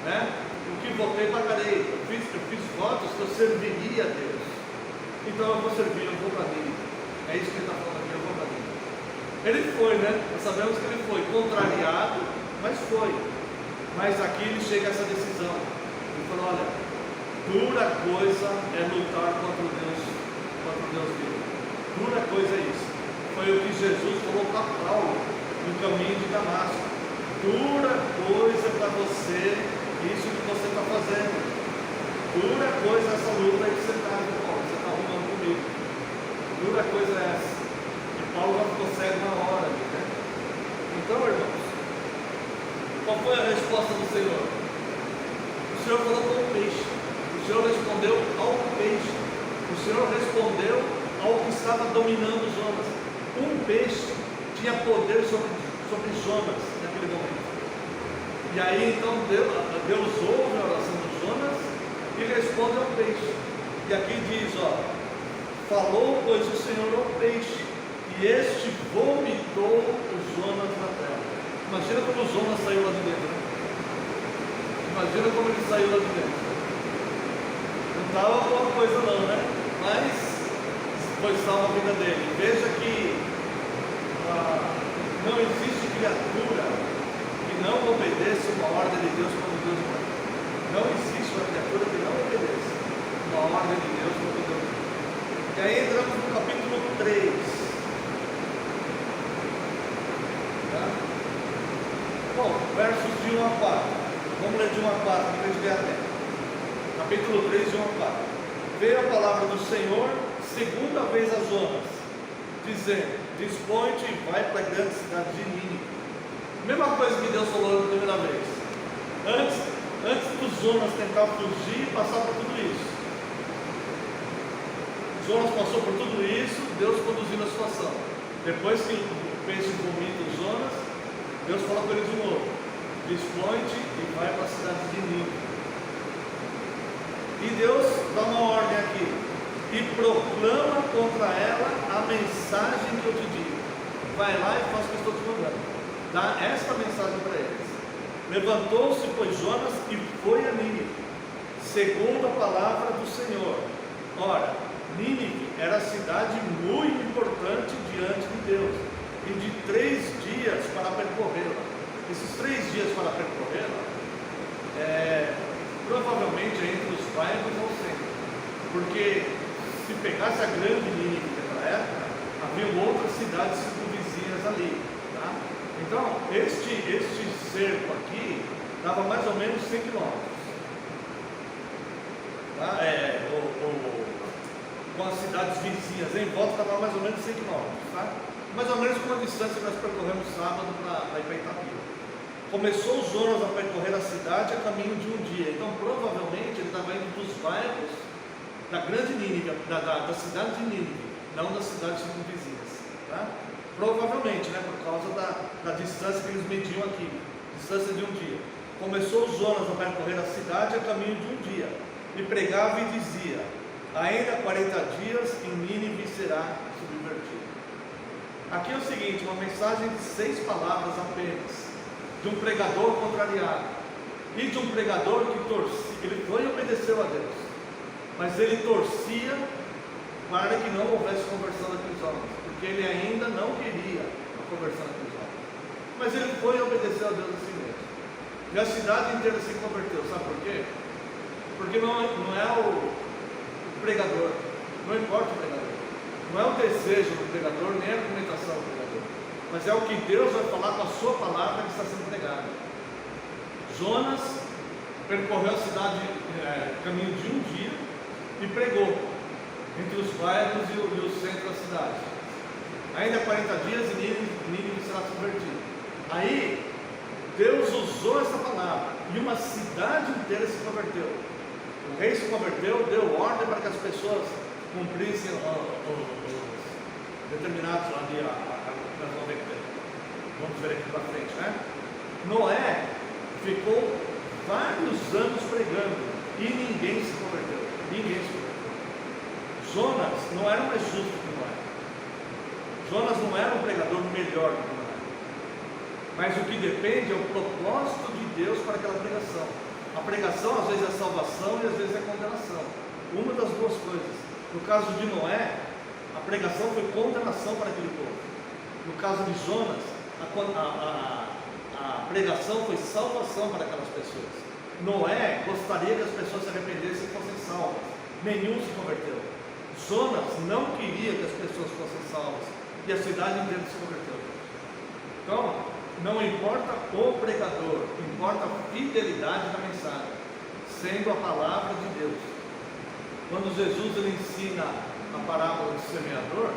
né? O que votei pagarei. Eu fiz votos que eu serviria a Deus, então eu vou servir, eu vou para mim. É isso que ele está falando aqui, eu vou para mim. Ele foi, né? Nós sabemos que ele foi contrariado, mas foi. Mas aqui ele chega a essa decisão. Ele falou: olha, dura coisa é lutar contra o Deus vivo. Dura coisa é isso. Foi o que Jesus falou para Paulo no caminho de Damasco: dura coisa para você isso que você está fazendo. Dura coisa essa luta aí que você está arrumando comigo. Dura coisa é essa. E Paulo já ficou cego na hora, né? Então, irmãos, qual foi a resposta do Senhor? O Senhor falou com o peixe. O Senhor respondeu ao peixe. O Senhor respondeu ao que estava dominando Jonas. Um peixe tinha poder sobre Jonas naquele momento. E aí então Deus ouve a oração de Jonas e responde ao peixe. E aqui diz, falou pois o Senhor ao peixe, e este vomitou o Jonas na terra. Imagina como o Jonas saiu lá de dentro, né? Imagina como ele saiu lá de dentro. Não estava boa coisa não, né? Mas foi salva a vida dele. Veja que não existe criatura que não obedeça uma ordem de Deus quando Deus manda. Não existe uma criatura que não obedeça uma ordem de Deus quando Deus manda. E aí entramos no capítulo 3. Tá? Bom, versos de 1 a 4. Vamos ler de 1 a 4, para a gente ver até. Capítulo 3, de 1 a 4. Veio a palavra do Senhor segunda vez a Jonas, dizendo: dispõe-te e vai para a grande cidade de Nínive. Mesma coisa que Deus falou na primeira vez. Antes do Jonas tentar fugir e passar por tudo isso. Jonas passou por tudo isso, Deus conduzindo a situação. Depois que o peixe vomita o Jonas, Deus fala para ele de novo: dispõe-te e vai para a cidade de Nínive. E Deus dá uma ordem aqui: e proclama contra ela a mensagem que eu te digo. Vai lá e faz o que eu estou te mandando. Dá esta mensagem para eles. Levantou-se, pois, Jonas e foi a Nínive, segundo a palavra do Senhor. Ora, Nínive era cidade muito importante diante de Deus, e de 3 dias para percorrê-la. Esses 3 dias para percorrê-la, provavelmente entre os bairros ao centro, porque se pegasse a grande Nínive naquela época, havia outras cidades circunvizinhas ali, tá? Então, este cerco aqui dava mais ou menos 100 quilômetros, tá? Com as cidades vizinhas em volta dava mais ou menos 100 quilômetros, tá? Mais ou menos como a distância que nós percorremos sábado para ir para Itapira. Começou Jonas a percorrer a cidade a caminho de um dia. Então provavelmente ele estava indo dos bairros da grande Nínive, da cidade de Nínive, não das cidades circunvizinhas, tá? Provavelmente, né, por causa da distância que eles mediam aqui, distância de um dia. Começou Jonas a percorrer a cidade a caminho de um dia, e pregava e dizia: ainda 40 dias e Nínive será subvertida. Aqui é o seguinte, uma mensagem de 6 palavras apenas, de um pregador contrariado, e de um pregador que torcia. Ele foi e obedeceu a Deus, mas ele torcia para que não houvesse conversão daqueles homens, porque ele ainda não queria a conversão daqueles homens, mas ele foi e obedeceu a Deus assim mesmo, e a cidade inteira se converteu. Sabe por quê? Porque não é o pregador, não importa o pregador, não é o desejo do pregador, nem a argumentação do pregador, mas é o que Deus vai falar com a sua palavra que está sendo pregada. Jonas percorreu a cidade caminho de um dia e pregou entre os bairros e o centro da cidade. Ainda 40 dias e Nínive será subvertido. Aí Deus usou essa palavra e uma cidade inteira se converteu. O rei se converteu, deu ordem para que as pessoas cumprissem os determinados ali as 90. Vamos ver aqui para frente, né? Noé ficou vários anos pregando e ninguém se converteu. Ninguém se converteu. Jonas não era mais justo que Noé. Jonas não era um pregador melhor que Noé. Mas o que depende é o propósito de Deus para aquela pregação. A pregação às vezes é salvação e às vezes é condenação. Uma das duas coisas. No caso de Noé, a pregação foi condenação para aquele povo. No caso de Jonas, a pregação foi salvação para aquelas pessoas. Noé gostaria que as pessoas se arrependessem e fossem salvas. Nenhum se converteu. Jonas não queria que as pessoas fossem salvas e a cidade inteira se converteu. Então, não importa o pregador, importa a fidelidade da mensagem, sendo a palavra de Deus. Quando Jesus ele ensina a parábola do semeador,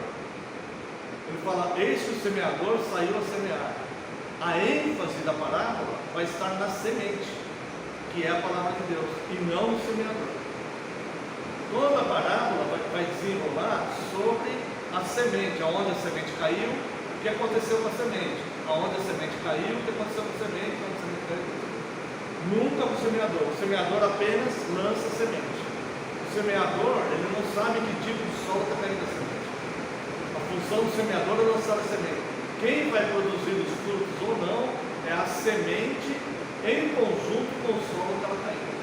ele fala: eis que o semeador saiu a semear. A ênfase da parábola vai estar na semente, que é a palavra de Deus, e não no semeador. Toda a parábola vai desenrolar sobre a semente, aonde a semente caiu, o que aconteceu com a semente, aonde a semente caiu, o que aconteceu com a semente, aonde a semente caiu. Nunca o semeador apenas lança a semente. O semeador, ele não sabe que tipo de solo está caindo a semente. A função do semeador é lançar a semente. Quem vai produzir os frutos ou não é a semente em conjunto com o solo que ela está indo.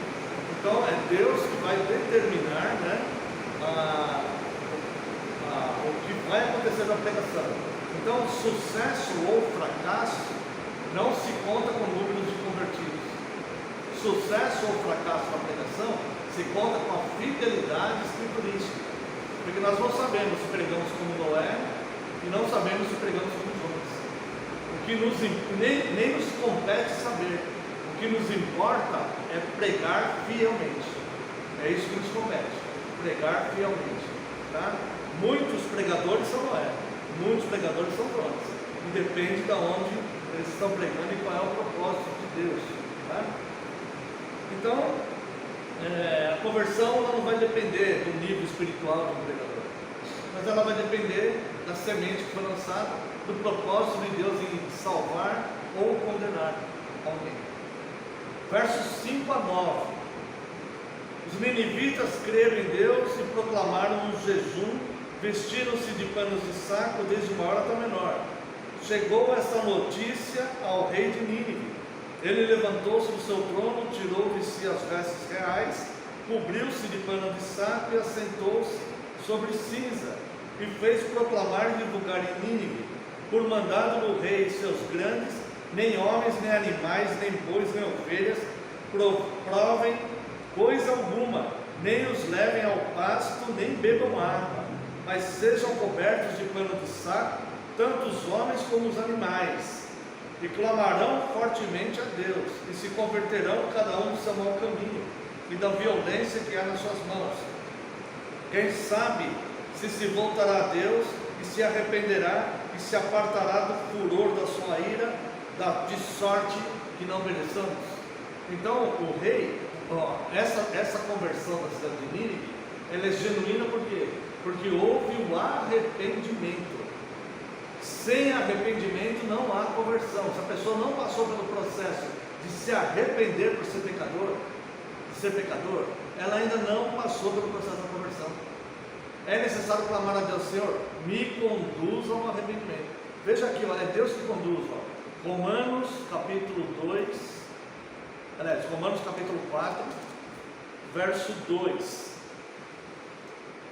Então é Deus que vai determinar, né, o que vai acontecer na pregação. Então sucesso ou fracasso não se conta com números de convertidos. Sucesso ou fracasso na pregação se conta com a fidelidade escriturística. Porque nós não sabemos se pregamos como Noé e não sabemos se pregamos como Jonas. Nem nos compete saber. O que nos importa é pregar fielmente. É isso que nos compete, pregar fielmente. Tá? Muitos pregadores são Noé, muitos pregadores são Jonas. E depende de onde eles estão pregando e qual é o propósito de Deus. Tá? Então, a conversão ela não vai depender do nível espiritual de um pregador, mas ela vai depender da semente que foi lançada, do propósito de Deus em salvar ou condenar alguém. Versos 5 a 9. Os ninivitas creram em Deus e proclamaram um jejum, vestiram-se de panos de saco, desde o maior até o menor. Chegou essa notícia ao rei de Nínive. Ele levantou-se do seu trono, tirou de si as vestes reais, cobriu-se de pano de saco e assentou-se sobre cinza, e fez proclamar e divulgar em Nínive, por mandado do rei e seus grandes, nem homens, nem animais, nem bois, nem ovelhas, provem coisa alguma, nem os levem ao pasto, nem bebam água, mas sejam cobertos de pano de saco, tanto os homens como os animais, e clamarão fortemente a Deus, e se converterão cada um do seu mau caminho, e da violência que há nas suas mãos. Quem sabe se voltará a Deus, e se arrependerá, e se apartará do furor da sua ira, de sorte que não mereçamos. Então o rei, essa conversão da cidade de Nínive, ela é genuína por quê? Porque houve o arrependimento. Sem arrependimento não há conversão. Se a pessoa não passou pelo processo de se arrepender por ser pecador, ela ainda não passou pelo processo da conversão. É necessário clamar a Deus: Senhor, me conduz ao arrependimento. Veja aqui, é Deus que conduz. Romanos capítulo 4, verso 2.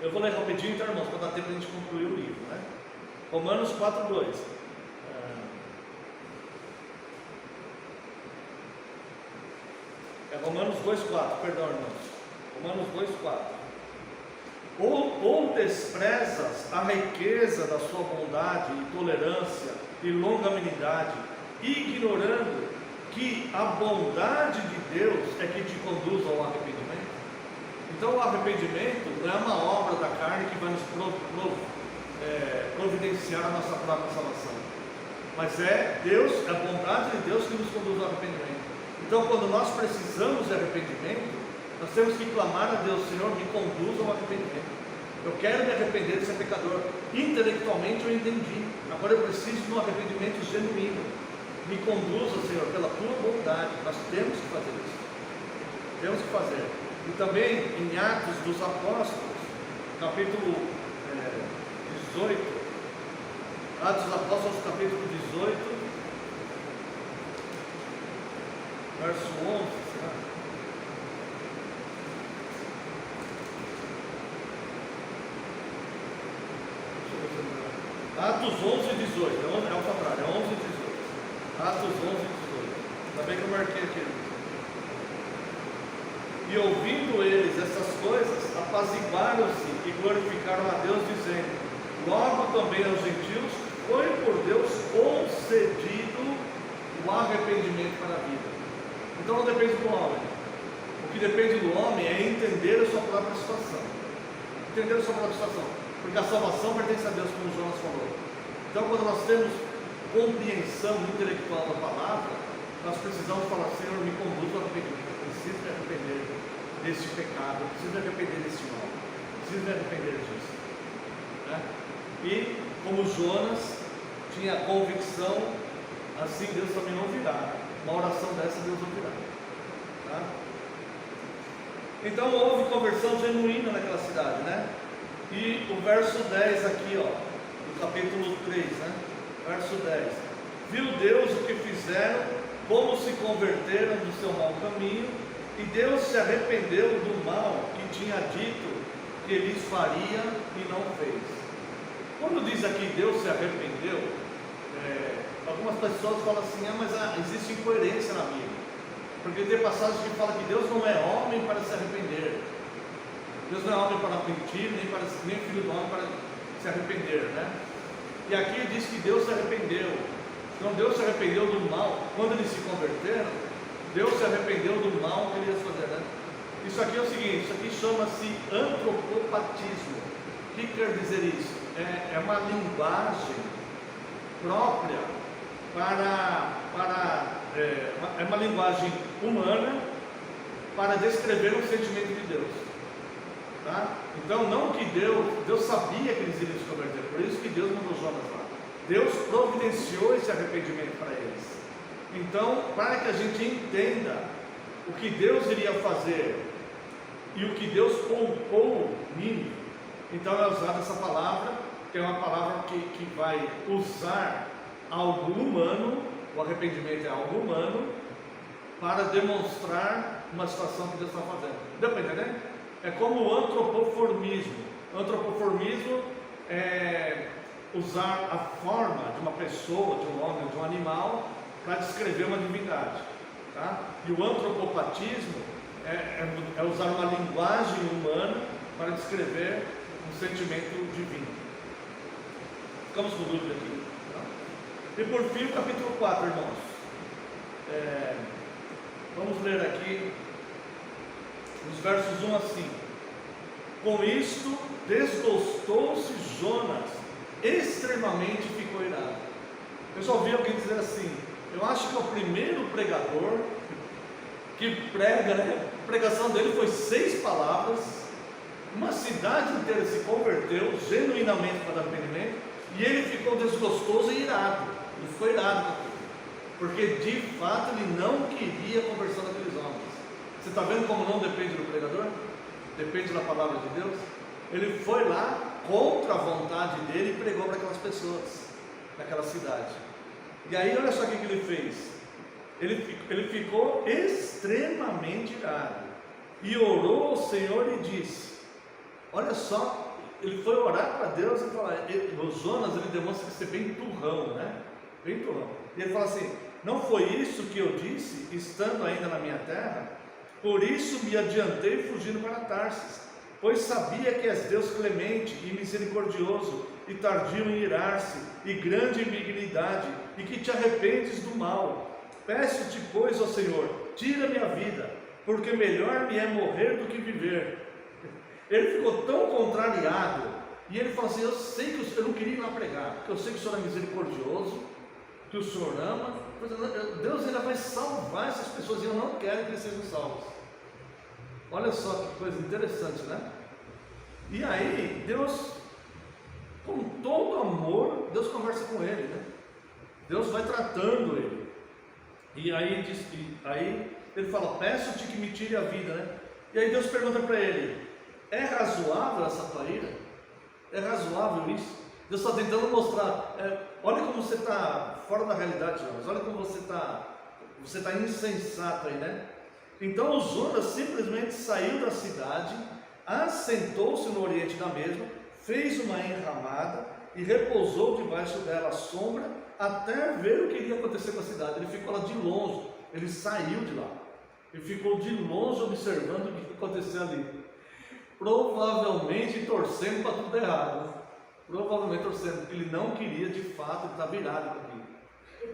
Eu vou ler rapidinho, então, irmãos, para dar tempo de a gente concluir o livro, né? Romanos 4, 2. Romanos 2, 4, perdão, irmãos. Romanos 2, 4. Ou desprezas a riqueza da sua bondade e tolerância e longanimidade, ignorando que a bondade de Deus é que te conduz ao arrependimento? Então o arrependimento não é uma obra da carne que vai nos providenciar a nossa própria salvação, mas é Deus, é a bondade de Deus que nos conduz ao arrependimento. Então quando nós precisamos de arrependimento, nós temos que clamar a Deus: Senhor, me conduz ao arrependimento. Eu quero me arrepender de ser pecador. Intelectualmente eu entendi, agora eu preciso de um arrependimento genuíno. Me conduza, Senhor, pela tua bondade. Nós temos que fazer isso. Temos que fazer. E também em Atos dos Apóstolos, capítulo 18, Atos dos Apóstolos, capítulo 18, verso 11, será? Atos 11 e 18, é o contrário, é 11 e 18. Atos 11 e 18. Ainda bem que eu marquei aqui. E ouvindo eles essas coisas, apaziguaram-se e glorificaram a Deus, dizendo: logo também aos gentios foi por Deus concedido o arrependimento para a vida. Então não depende do homem. O que depende do homem é entender a sua própria situação. Entender a sua própria situação. Porque a salvação pertence a Deus, como Jonas falou. Então quando nós temos compreensão intelectual da palavra, nós precisamos falar: Senhor, me conduz ao arrependimento. Eu preciso me arrepender deste pecado, eu preciso me arrepender deste mal. Se preciso me arrepender disso, né? E como Jonas tinha a convicção, assim Deus também não ouvirá. Uma oração dessa Deus ouvirá, tá? Então houve conversão genuína naquela cidade, né? E o verso 10 aqui, ó, do capítulo 3, né? Verso 10: viu Deus o que fizeram, como se converteram do seu mau caminho, e Deus se arrependeu do mal que tinha dito que lhes faria e não fez. Quando diz aqui Deus se arrependeu, algumas pessoas falam assim, mas existe incoerência na Bíblia, porque tem passagens que falam que Deus não é homem para se arrepender, Deus não é homem para mentir, nem filho do homem para se arrepender, né? E aqui diz que Deus se arrependeu. Então Deus se arrependeu do mal. Quando eles se converteram, Deus se arrependeu do mal que eles iam fazer, né? Isso aqui é o seguinte, isso aqui chama-se antropopatismo. O que quer dizer isso? É uma linguagem própria é uma linguagem humana para descrever um sentimento de Deus, tá? Então não que Deus sabia que eles iriam se converter, por isso que Deus mandou Jonas lá. Deus providenciou esse arrependimento para eles. Então, para que a gente entenda o que Deus iria fazer e o que Deus poupou Nínive, então é usada essa palavra, que é uma palavra que vai usar algo humano, o arrependimento é algo humano, para demonstrar uma situação que Deus está fazendo. Deu para entender? É como o antropoformismo. Antropoformismo é usar a forma de uma pessoa, de um homem, de um animal, para descrever uma divindade, tá? E o antropopatismo é usar uma linguagem humana para descrever um sentimento divino. Ficamos com dúvida aqui, tá? E por fim o capítulo 4, irmãos. Vamos ler aqui os versos 1 a 5. Com isto desgostou-se Jonas extremamente, ficou irado. Eu já ouvi alguém dizer assim, eu acho que é o primeiro pregador que prega, né? A pregação dele foi 6 palavras, uma cidade inteira se converteu genuinamente para o arrependimento, e ele ficou desgostoso e irado. Ele ficou irado com aquilo, porque de fato ele não queria a conversão daqueles homens. Você está vendo como não depende do pregador? Depende da palavra de Deus. Ele foi lá contra a vontade dele e pregou para aquelas pessoas naquela cidade. E aí olha só o que ele fez. Ele ficou extremamente irado e orou ao Senhor e disse, olha só, ele foi orar para Deus e falar, o Jonas ele demonstra ser bem turrão, né? Bem turrão. E ele fala assim, não foi isso que eu disse, estando ainda na minha terra? Por isso me adiantei fugindo para Tarsis, pois sabia que és Deus clemente e misericordioso, e tardio em irar-se, e grande em benignidade, e que te arrependes do mal. Peço-te, pois, ó Senhor, tira minha vida, porque melhor me é morrer do que viver. Ele ficou tão contrariado, e ele falou assim, eu sei que eu não queria ir lá pregar, porque eu sei que o Senhor é misericordioso, que o Senhor ama, Deus ainda vai salvar essas pessoas, e eu não quero que eles sejam salvos. Olha só que coisa interessante, né? E aí, Deus, com todo amor, Deus conversa com ele, né? Deus vai tratando ele. E aí ele fala, peço-te que me tire a vida, né? E aí Deus pergunta para ele, é razoável essa tua ira? É razoável isso? Deus está tentando mostrar, olha como você está fora da realidade, Jonas, olha como você está insensato aí, né? Então o Jonas simplesmente saiu da cidade, assentou-se no oriente da mesma, fez uma enramada e repousou debaixo dela à sombra, até ver o que iria acontecer com a cidade. Ele ficou lá de longe, ele saiu de lá, ele ficou de longe observando o que ia acontecer ali, provavelmente torcendo para tudo errado, né? Provavelmente torcendo, porque ele não queria de fato estar virado com aquilo,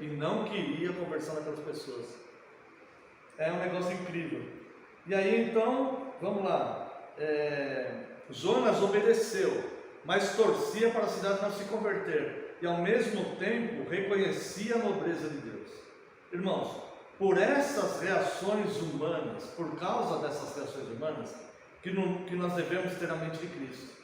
e não queria conversar com aquelas pessoas. É um negócio incrível. E aí então, vamos lá, Jonas obedeceu, mas torcia para a cidade não se converter, e ao mesmo tempo reconhecia a nobreza de Deus. Irmãos, por essas reações humanas, por causa dessas reações humanas, que nós devemos ter a mente de Cristo.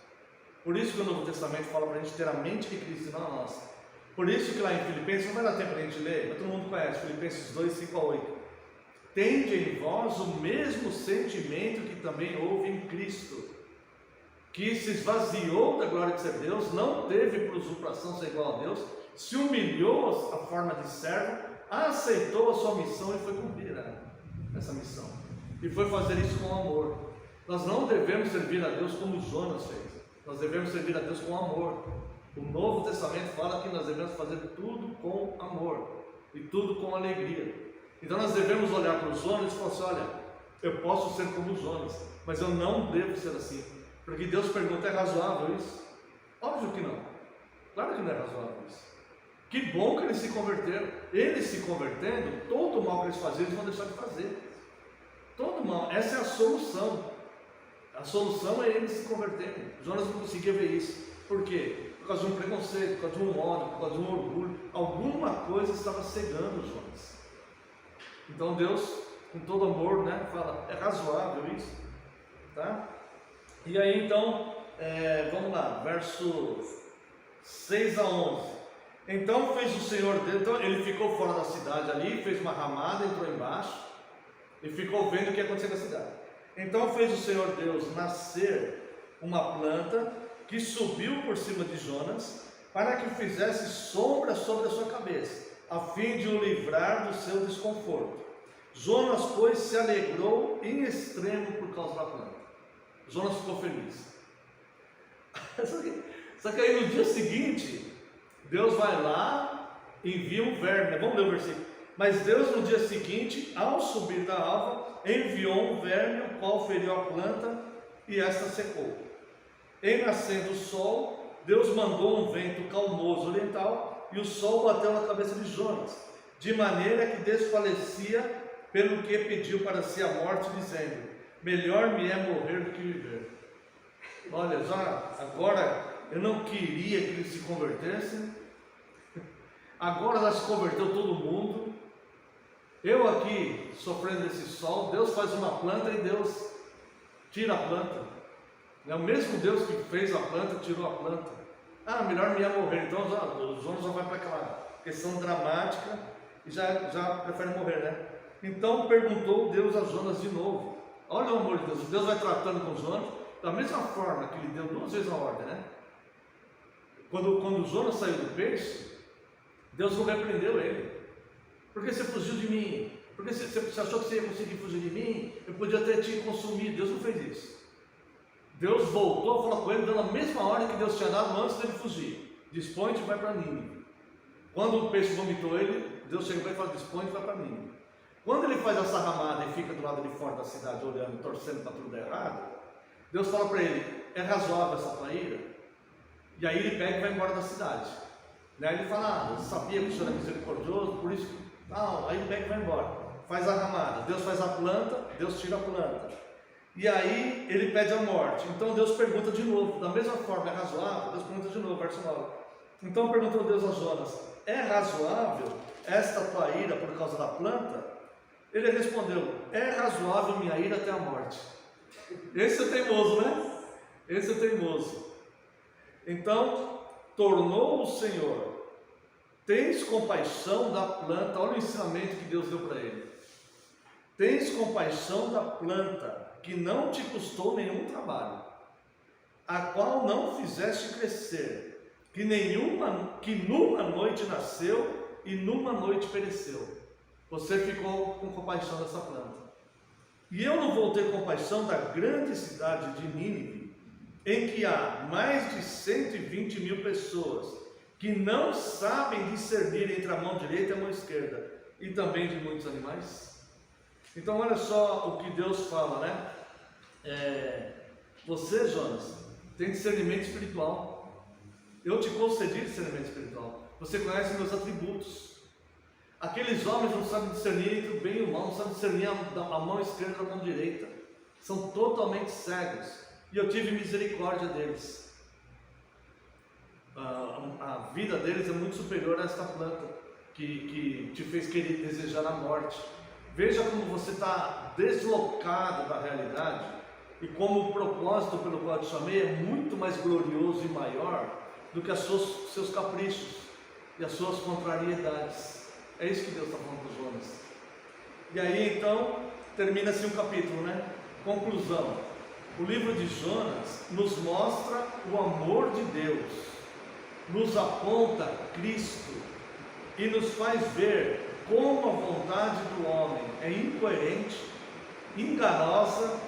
Por isso que o Novo Testamento fala para a gente ter a mente de Cristo e não a nossa. Por isso que lá em Filipenses, não vai dar tempo para a gente ler, mas todo mundo conhece, Filipenses 2, 5 a 8. Tende em vós o mesmo sentimento que também houve em Cristo, que se esvaziou da glória de ser Deus, não teve por usurpação ser igual a Deus, se humilhou à forma de servo, aceitou a sua missão e foi cumprir essa missão. E foi fazer isso com amor. Nós não devemos servir a Deus como Jonas fez. Nós devemos servir a Deus com amor. O Novo Testamento fala que nós devemos fazer tudo com amor e tudo com alegria. Então nós devemos olhar para os Jonas e falar assim: olha, eu posso ser como os Jonas, mas eu não devo ser assim. Porque Deus pergunta: é razoável isso? Óbvio que não. Claro que não é razoável isso. Que bom que eles se converteram. Eles se convertendo, todo o mal que eles faziam, eles vão deixar de fazer. Todo o mal. Essa é a solução. A solução é eles se converterem. Jonas não conseguia ver isso. Por quê? Por causa de um preconceito, por causa de um ódio, por causa de um orgulho. Alguma coisa estava cegando Jonas. Então Deus, com todo amor, né, fala: é razoável isso? Tá? E aí então, vamos lá, verso 6 a 11. Então fez o Senhor Deus, então ele ficou fora da cidade ali, fez uma ramada, entrou embaixo e ficou vendo o que ia acontecer na cidade. Então fez o Senhor Deus nascer uma planta que subiu por cima de Jonas, para que fizesse sombra sobre a sua cabeça, a fim de o livrar do seu desconforto. Jonas, pois, se alegrou em extremo por causa da planta. Jonas ficou feliz. Só que aí no dia seguinte, Deus vai lá e envia um verme. Vamos ler o versículo. Mas Deus no dia seguinte, ao subir da alva, enviou um verme, o qual feriu a planta e esta secou. Em nascendo o sol, Deus mandou um vento calmoso oriental e o sol bateu na cabeça de Jonas, de maneira que desfalecia, pelo que pediu para si a morte, dizendo: melhor me é morrer do que viver. Olha, agora eu não queria que eles se convertessem, agora já se converteu todo mundo, eu aqui sofrendo esse sol, Deus faz uma planta e Deus tira a planta. É o mesmo Deus que fez a planta, tirou a planta. Ah, melhor me é morrer. Então os homens já vai para aquela questão dramática e já preferem morrer, né? Então perguntou Deus a Jonas de novo. Olha o amor de Deus. Deus vai tratando com Jonas da mesma forma que ele deu 2 vezes a ordem, né? Quando Jonas saiu do peixe, Deus não repreendeu ele. Por que você fugiu de mim? Por que você achou que você ia conseguir fugir de mim? Eu podia ter te consumido. Deus não fez isso. Deus voltou a falar com ele, dando a mesma ordem que Deus tinha dado antes dele fugir. Dispõe-te e vai para Nínive. Quando o peixe vomitou ele, Deus chegou e falou: dispõe-te e vai para Nínive. Quando ele faz essa ramada e fica do lado de fora da cidade, olhando, torcendo para tudo dar errado, Deus fala para ele: é razoável essa tua ira? E aí ele pega e vai embora da cidade. Daí ele fala: eu sabia que o Senhor é misericordioso, por isso. Não, aí ele pega e vai embora. Faz a ramada, Deus faz a planta, Deus tira a planta. E aí ele pede a morte. Então Deus pergunta de novo, da mesma forma: é razoável? Deus pergunta de novo, verso 9. Então perguntou Deus a Jonas: é razoável esta tua ira por causa da planta? Ele respondeu: é razoável minha ira até a morte. Esse é teimoso, né? Esse é teimoso. Então tornou o Senhor: tens compaixão da planta. Olha o ensinamento que Deus deu para ele. Tens compaixão da planta, que não te custou nenhum trabalho, a qual não fizeste crescer, que numa noite nasceu e numa noite pereceu. Você ficou com compaixão dessa planta. E eu não vou ter compaixão da grande cidade de Nínive, em que há mais de 120 mil pessoas, que não sabem discernir entre a mão direita e a mão esquerda, e também de muitos animais? Então olha só o que Deus fala, né? Você, Jonas, tem discernimento espiritual. Eu te concedi discernimento espiritual. Você conhece meus atributos. Aqueles homens não sabem discernir entre o bem e o mal, não sabem discernir a mão esquerda da mão direita. São totalmente cegos. E eu tive misericórdia deles. A vida deles é muito superior a esta planta que te fez querer desejar a morte. Veja como você está deslocado da realidade e como o propósito pelo qual eu te chamei é muito mais glorioso e maior do que os seus caprichos e as suas contrariedades. É isso que Deus está falando para Jonas. E aí então termina-se um capítulo, né? Conclusão: o livro de Jonas nos mostra o amor de Deus, nos aponta Cristo e nos faz ver como a vontade do homem é incoerente, enganosa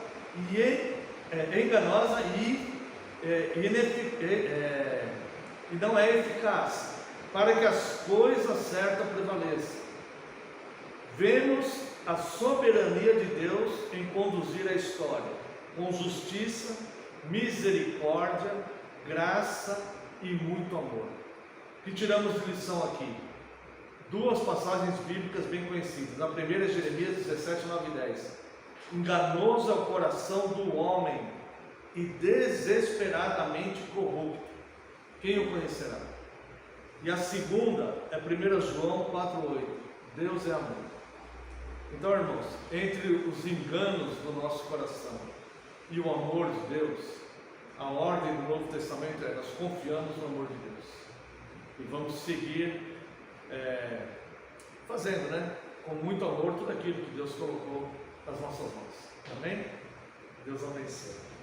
e não é eficaz para que as coisas certas prevaleçam. Vemos a soberania de Deus em conduzir a história com justiça, misericórdia, graça e muito amor. O que tiramos de lição aqui? Duas passagens bíblicas bem conhecidas. A primeira é Jeremias 17, 9 e 10. Enganoso é o coração do homem e desesperadamente corrupto. Quem o conhecerá? E a segunda é 1 João 4,8. Deus é amor. Então, irmãos, entre os enganos do nosso coração e o amor de Deus, a ordem do Novo Testamento é: nós confiamos no amor de Deus e vamos seguir fazendo, né, com muito amor tudo aquilo que Deus colocou nas nossas mãos. Amém? Deus abençoe.